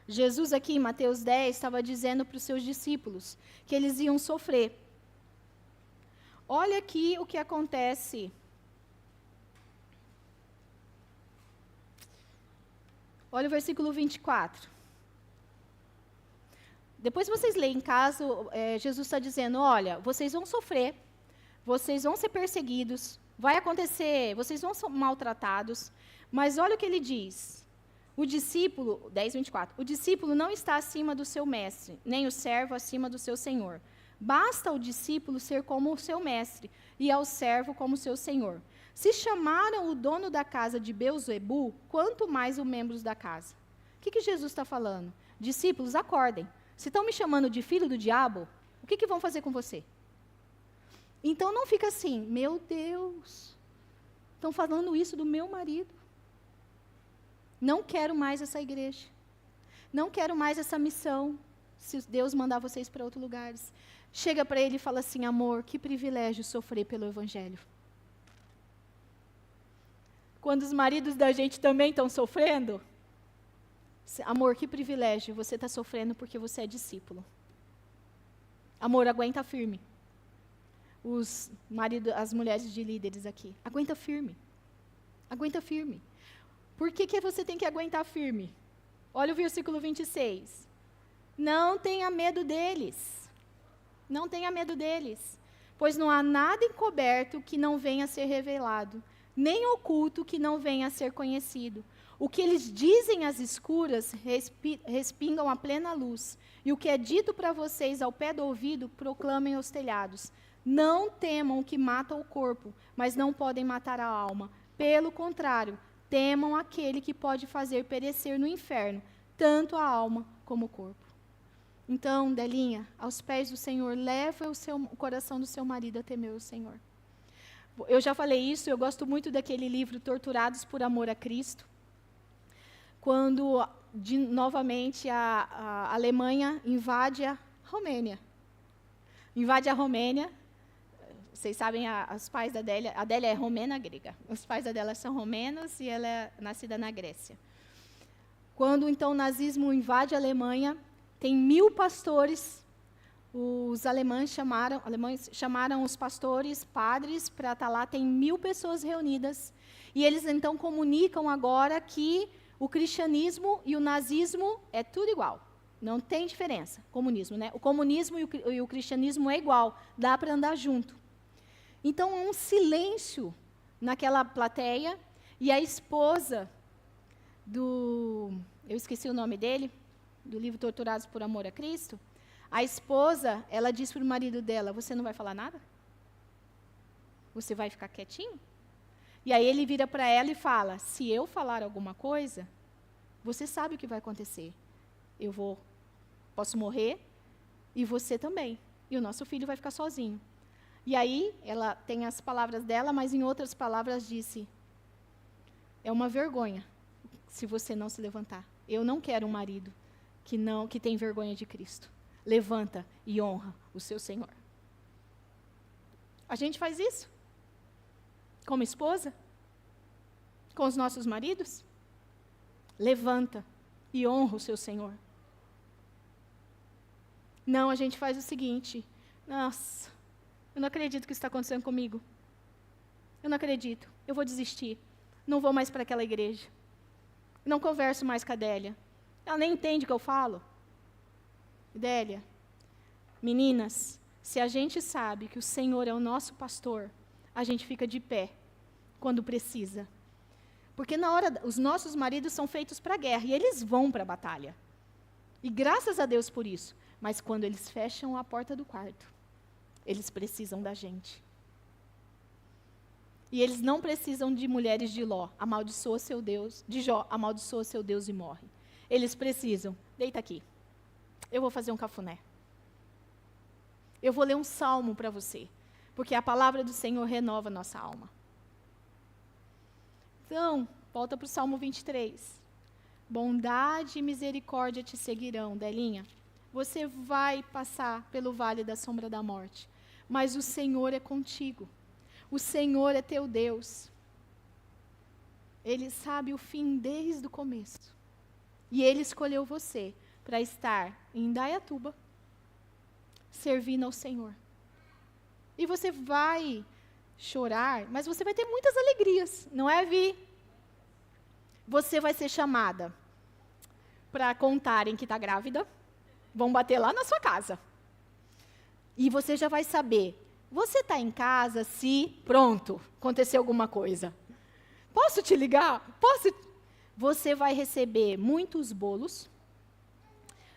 Jesus aqui em Mateus 10 estava dizendo para os seus discípulos que eles iam sofrer. Olha aqui o que acontece. Olha o versículo 24. Depois vocês leem em casa, Jesus está dizendo, olha, vocês vão sofrer, vocês vão ser perseguidos, vai acontecer, vocês vão ser maltratados, mas olha o que ele diz. O discípulo, 10, 24, o discípulo não está acima do seu mestre, nem o servo acima do seu senhor. Basta ao discípulo ser como o seu mestre, e ao servo como o seu senhor. Se chamaram o dono da casa de Beelzebu, quanto mais os membros da casa. O que Jesus está falando? Discípulos, acordem. Se estão me chamando de filho do diabo, o que vão fazer com você? Então não fica assim, meu Deus, estão falando isso do meu marido. Não quero mais essa igreja. Não quero mais essa missão, se Deus mandar vocês para outros lugares. Chega para ele e fala assim, amor, que privilégio sofrer pelo Evangelho. Quando os maridos da gente também estão sofrendo, amor, que privilégio, você está sofrendo porque você é discípulo. Amor, aguenta firme. As mulheres de líderes aqui, aguenta firme. Aguenta firme. Por que você tem que aguentar firme? Olha o versículo 26. Não tenha medo deles. Não tenha medo deles. Pois não há nada encoberto que não venha a ser revelado, nem oculto que não venha a ser conhecido. O que eles dizem às escuras, respingam a plena luz. E o que é dito para vocês ao pé do ouvido, proclamem aos telhados. Não temam o que mata o corpo, mas não podem matar a alma. Pelo contrário, temam aquele que pode fazer perecer no inferno, tanto a alma como o corpo. Então, Delinha, aos pés do Senhor, leva o coração do seu marido a temer o Senhor. Eu já falei isso, eu gosto muito daquele livro Torturados por Amor a Cristo. Quando, novamente, a Alemanha invade a Romênia. Invade a Romênia. Vocês sabem, os pais da Adélia, a Adélia é romena grega. Os pais da Adélia são romenos e ela é nascida na Grécia. Quando, então, o nazismo invade a Alemanha, tem 1000 pastores. Os alemães chamaram os pastores, padres, para estar lá. Tem 1000 pessoas reunidas. E eles, então, comunicam agora que o cristianismo e o nazismo é tudo igual. Não tem diferença. Comunismo, né? O comunismo e o cristianismo é igual. Dá para andar junto. Então, um silêncio naquela plateia. E a esposa eu esqueci o nome dele, do livro Torturados por Amor a Cristo. A esposa, ela diz para o marido dela, você não vai falar nada? Você vai ficar quietinho? E aí ele vira para ela e fala, se eu falar alguma coisa, você sabe o que vai acontecer. Posso morrer, e você também. E o nosso filho vai ficar sozinho. E aí, ela tem as palavras dela, mas em outras palavras disse, é uma vergonha se você não se levantar. Eu não quero um marido que tem vergonha de Cristo. Levanta e honra o seu Senhor. A gente faz isso? Como esposa? Com os nossos maridos? Levanta e honra o seu Senhor. Não, a gente faz o seguinte: nossa, eu não acredito que isso está acontecendo comigo. Eu não acredito, eu vou desistir. Não vou mais para aquela igreja. Não converso mais com a Adélia. Ela nem entende o que eu falo. Adélia, meninas, se a gente sabe que o Senhor é o nosso pastor, a gente fica de pé quando precisa. Porque na hora, os nossos maridos são feitos para a guerra e eles vão para a batalha. E graças a Deus por isso. Mas quando eles fecham a porta do quarto, eles precisam da gente. E eles não precisam de mulheres de Ló, amaldiçoa seu Deus, de Jó, amaldiçoa seu Deus e morre. Eles precisam, deita aqui, eu vou fazer um cafuné. Eu vou ler um salmo para você, porque a palavra do Senhor renova a nossa alma. Então, volta para o Salmo 23. Bondade e misericórdia te seguirão, Delinha. Você vai passar pelo vale da sombra da morte, mas o Senhor é contigo. O Senhor é teu Deus. Ele sabe o fim desde o começo. E Ele escolheu você para estar em Indaiatuba, servindo ao Senhor. E você vai chorar, mas você vai ter muitas alegrias, não é, Vi? Você vai ser chamada para contarem que está grávida, vão bater lá na sua casa. E você já vai saber, você está em casa se, pronto, aconteceu alguma coisa. Posso te ligar? Posso? Você vai receber muitos bolos,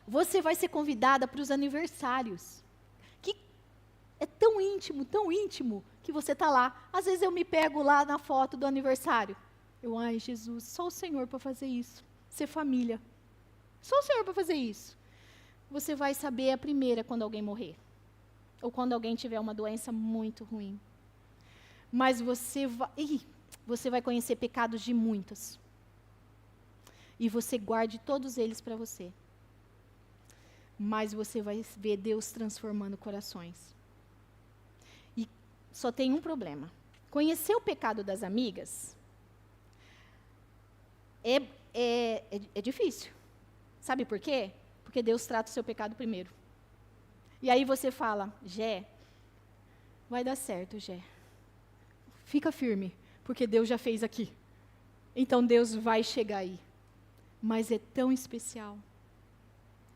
você vai ser convidada para os aniversários, que é tão íntimo, que você está lá. Às vezes eu me pego lá na foto do aniversário. Ai, Jesus, só o Senhor para fazer isso. Ser família. Só o Senhor para fazer isso. Você vai saber a primeira quando alguém morrer. Ou quando alguém tiver uma doença muito ruim. Mas você vai conhecer pecados de muitas. E você guarde todos eles para você. Mas você vai ver Deus transformando corações. E só tem um problema. Conhecer o pecado das amigas é difícil. Sabe por quê? Porque Deus trata o seu pecado primeiro. E aí você fala, Gé, vai dar certo, Gé. Fica firme, porque Deus já fez aqui. Então Deus vai chegar aí. Mas é tão especial.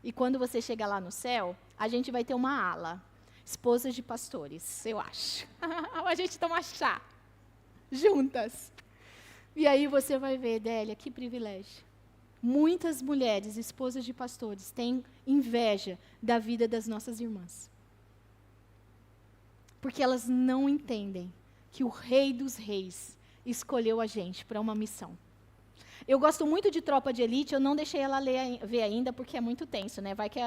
E quando você chegar lá no céu, a gente vai ter uma ala. Esposas de pastores, eu acho. A gente toma chá. Juntas. E aí você vai ver, Délia, que privilégio. Muitas mulheres, esposas de pastores, têm inveja da vida das nossas irmãs. Porque elas não entendem que o Rei dos Reis escolheu a gente para uma missão. Eu gosto muito de Tropa de Elite, eu não deixei ela ver ainda, porque é muito tenso, né? Vai que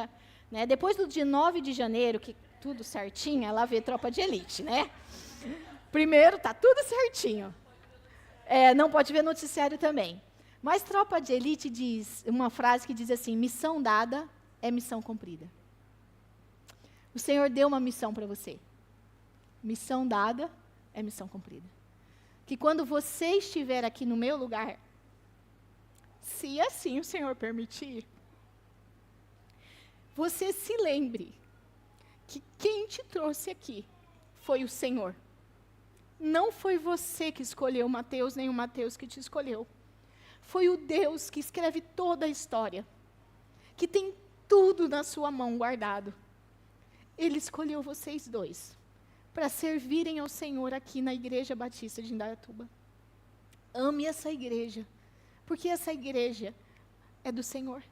depois do dia 9 de janeiro, que tudo certinho, ela vê Tropa de Elite, né? Primeiro, tá tudo certinho. Não pode ver noticiário também. Mas Tropa de Elite diz uma frase que diz assim, missão dada é missão cumprida. O Senhor deu uma missão para você. Missão dada é missão cumprida. Que quando você estiver aqui no meu lugar, se assim o Senhor permitir, você se lembre que quem te trouxe aqui foi o Senhor. Não foi você que escolheu Mateus, nem o Mateus que te escolheu. Foi o Deus que escreve toda a história, que tem tudo na sua mão guardado. Ele escolheu vocês dois para servirem ao Senhor aqui na Igreja Batista de Indaiatuba. Ame essa igreja, porque essa igreja é do Senhor.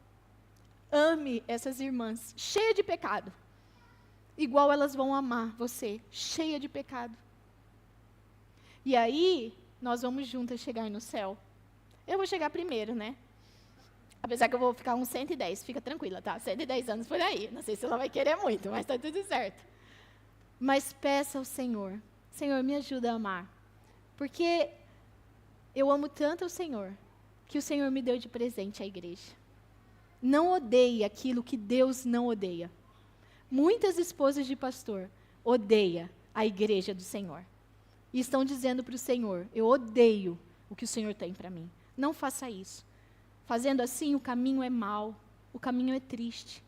Ame essas irmãs, cheias de pecado, igual elas vão amar você, cheia de pecado. E aí, nós vamos juntas chegar no céu. Eu vou chegar primeiro, né? Apesar que eu vou ficar uns 110, fica tranquila, tá? 110 anos por aí. Não sei se ela vai querer muito, mas está tudo certo. Mas peça ao Senhor, Senhor, me ajuda a amar. Porque eu amo tanto o Senhor, que o Senhor me deu de presente à igreja. Não odeie aquilo que Deus não odeia. Muitas esposas de pastor odeiam a igreja do Senhor. E estão dizendo para o Senhor, eu odeio o que o Senhor tem para mim. Não faça isso. Fazendo assim, o caminho é mau, o caminho é triste.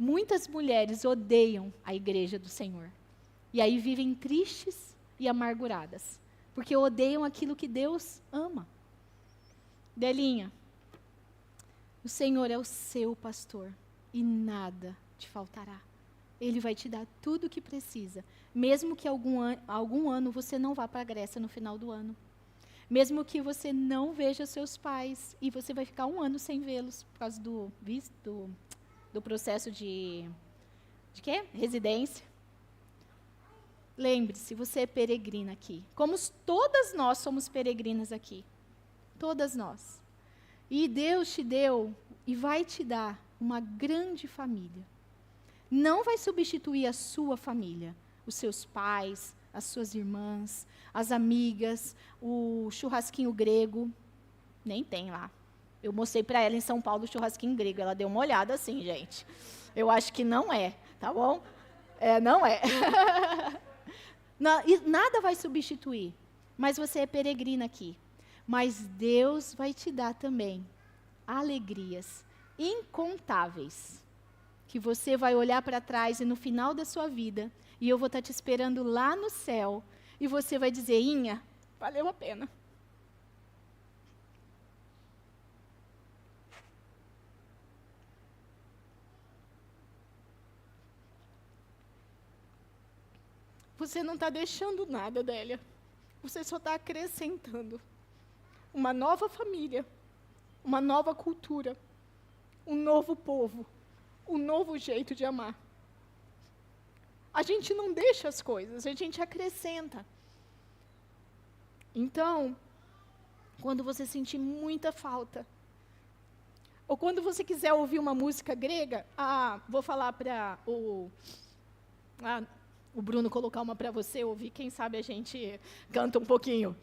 Muitas mulheres odeiam a igreja do Senhor. E aí vivem tristes e amarguradas, porque odeiam aquilo que Deus ama. Delinha, o Senhor é o seu pastor e nada te faltará. Ele vai te dar tudo o que precisa, mesmo que algum ano você não vá para a Grécia no final do ano. Mesmo que você não veja seus pais e você vai ficar 1 ano sem vê-los por causa do processo de quê? Residência. Lembre-se, você é peregrina aqui. Como todas nós somos peregrinas aqui. Todas nós. E Deus te deu e vai te dar uma grande família. Não vai substituir a sua família, os seus pais, as suas irmãs, as amigas, o churrasquinho grego. Nem tem lá. Eu mostrei para ela em São Paulo o churrasquinho grego. Ela deu uma olhada assim, gente. Eu acho que não é, tá bom? Não é. E nada vai substituir. Mas você é peregrina aqui. Mas Deus vai te dar também alegrias incontáveis. Que você vai olhar para trás e no final da sua vida, e eu vou estar te esperando lá no céu, e você vai dizer, Inha, valeu a pena. Você não está deixando nada, Délia. Você só está acrescentando uma nova família, uma nova cultura, um novo povo, um novo jeito de amar. A gente não deixa as coisas, a gente acrescenta. Então, quando você sentir muita falta, ou quando você quiser ouvir uma música grega, vou falar para o Bruno colocar uma para você ouvir, quem sabe a gente canta um pouquinho.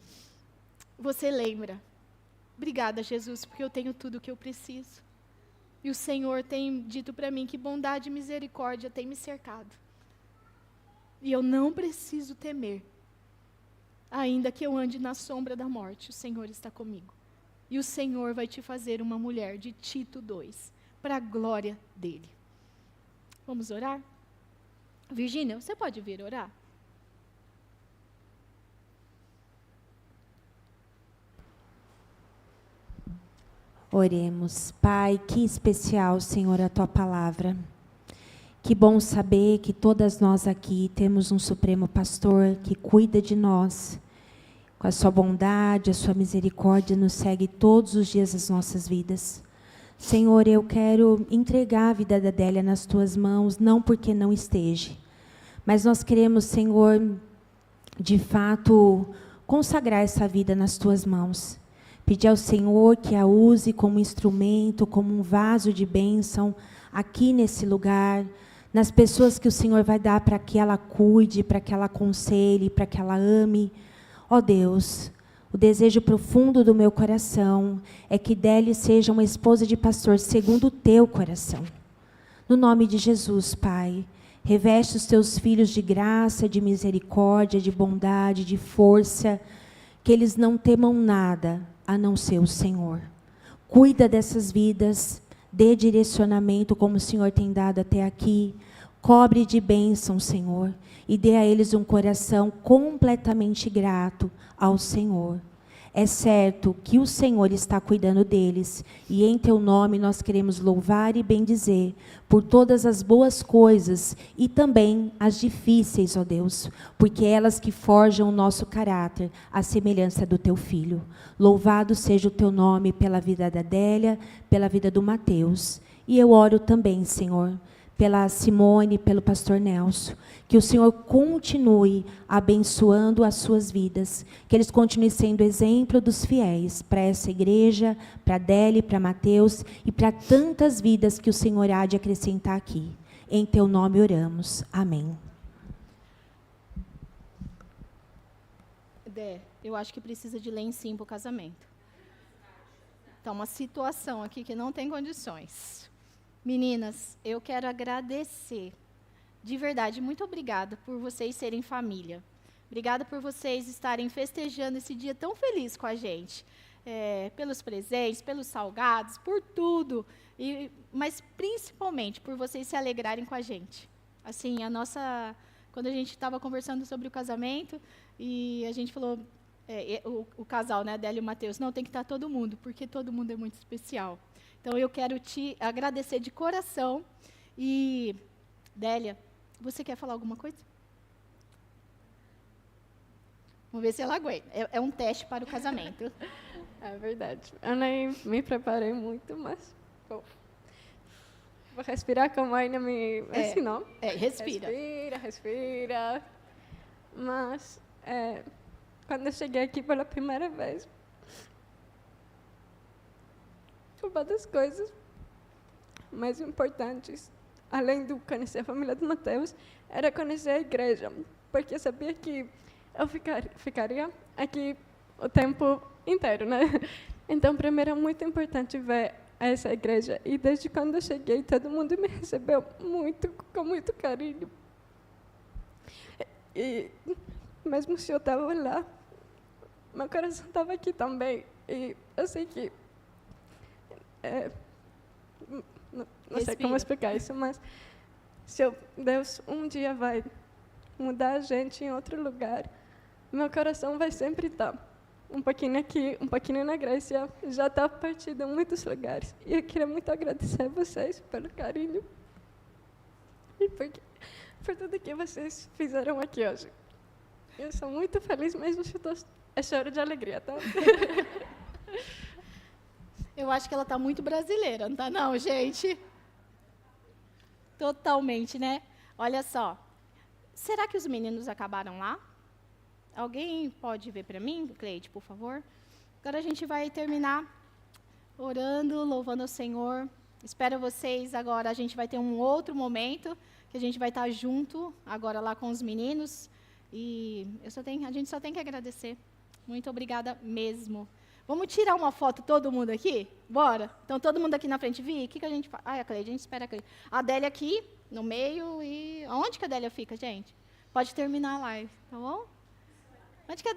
Você lembra, obrigada, Jesus, porque eu tenho tudo o que eu preciso. E o Senhor tem dito para mim que bondade e misericórdia têm me cercado. E eu não preciso temer. Ainda que eu ande na sombra da morte, o Senhor está comigo. E o Senhor vai te fazer uma mulher de Tito 2, para a glória dEle. Vamos orar? Virgínia, você pode vir orar? Oremos. Pai, que especial, Senhor, a Tua palavra. Que bom saber que todas nós aqui temos um Supremo Pastor que cuida de nós. Com a Sua bondade, a Sua misericórdia, nos segue todos os dias das nossas vidas. Senhor, eu quero entregar a vida da Délia nas Tuas mãos, não porque não esteja, mas nós queremos, Senhor, de fato, consagrar essa vida nas Tuas mãos. Pedir ao Senhor que a use como instrumento, como um vaso de bênção aqui nesse lugar, nas pessoas que o Senhor vai dar para que ela cuide, para que ela aconselhe, para que ela ame. Ó Deus, o desejo profundo do meu coração é que Délia seja uma esposa de pastor segundo o Teu coração. No nome de Jesus, Pai, reveste os Teus filhos de graça, de misericórdia, de bondade, de força, que eles não temam nada a não ser o Senhor. Cuida dessas vidas, dê direcionamento como o Senhor tem dado até aqui, cobre de bênção, Senhor, e dê a eles um coração completamente grato ao Senhor. É certo que o Senhor está cuidando deles, e em Teu nome nós queremos louvar e bendizer por todas as boas coisas e também as difíceis, ó Deus, porque elas que forjam o nosso caráter, a semelhança do Teu Filho. Louvado seja o Teu nome pela vida da Délia, pela vida do Mateus. E eu oro também, Senhor, pela Simone, pelo pastor Nelson, que o Senhor continue abençoando as suas vidas, que eles continuem sendo exemplo dos fiéis para essa igreja, para Délia, para Mateus e para tantas vidas que o Senhor há de acrescentar aqui. Em Teu nome oramos. Amém. Dé, eu acho que precisa de lencinho para o casamento. Está uma situação aqui que não tem condições. Meninas, eu quero agradecer, de verdade, muito obrigada por vocês serem família. Obrigada por vocês estarem festejando esse dia tão feliz com a gente. pelos presentes, pelos salgados, por tudo, mas principalmente por vocês se alegrarem com a gente. Assim, quando a gente estava conversando sobre o casamento, e a gente falou, o casal, né, Adélia e o Matheus, não, tem que estar todo mundo, porque todo mundo é muito especial. Então, eu quero te agradecer de coração. E, Délia, você quer falar alguma coisa? Vamos ver se ela aguenta. É um teste para o casamento. É verdade. Eu nem me preparei muito, mas vou respirar como a Aina me ensinou. Respira. Respira. Mas, quando eu cheguei aqui pela primeira vez, uma das coisas mais importantes, além de conhecer a família do Matheus, era conhecer a igreja, porque eu sabia que eu ficaria aqui o tempo inteiro, né? Então, para mim, era muito importante ver essa igreja. E desde quando eu cheguei, todo mundo me recebeu com muito carinho. E mesmo se eu estava lá, meu coração estava aqui também. E eu sei que não sei como explicar isso, mas se Deus um dia vai mudar a gente em outro lugar, meu coração vai sempre estar um pouquinho aqui, um pouquinho na Grécia, já está partido em muitos lugares. E eu queria muito agradecer a vocês pelo carinho e por tudo que vocês fizeram aqui hoje. Eu sou muito feliz, mesmo se eu choro de alegria, tá? Eu acho que ela está muito brasileira, não está não, gente? Totalmente, né? Olha só. Será que os meninos acabaram lá? Alguém pode ver para mim, Cleide, por favor? Agora a gente vai terminar orando, louvando ao Senhor. Espero vocês agora. A gente vai ter um outro momento que a gente vai estar junto agora lá com os meninos. E a gente só tem que agradecer. Muito obrigada mesmo. Vamos tirar uma foto, todo mundo aqui? Bora? Então, todo mundo aqui na frente. Vi, o que a gente faz? A Cleide, a gente espera a Cleide. A Adélia aqui, no meio. E onde que a Adélia fica, gente? Pode terminar a live, tá bom? Onde que a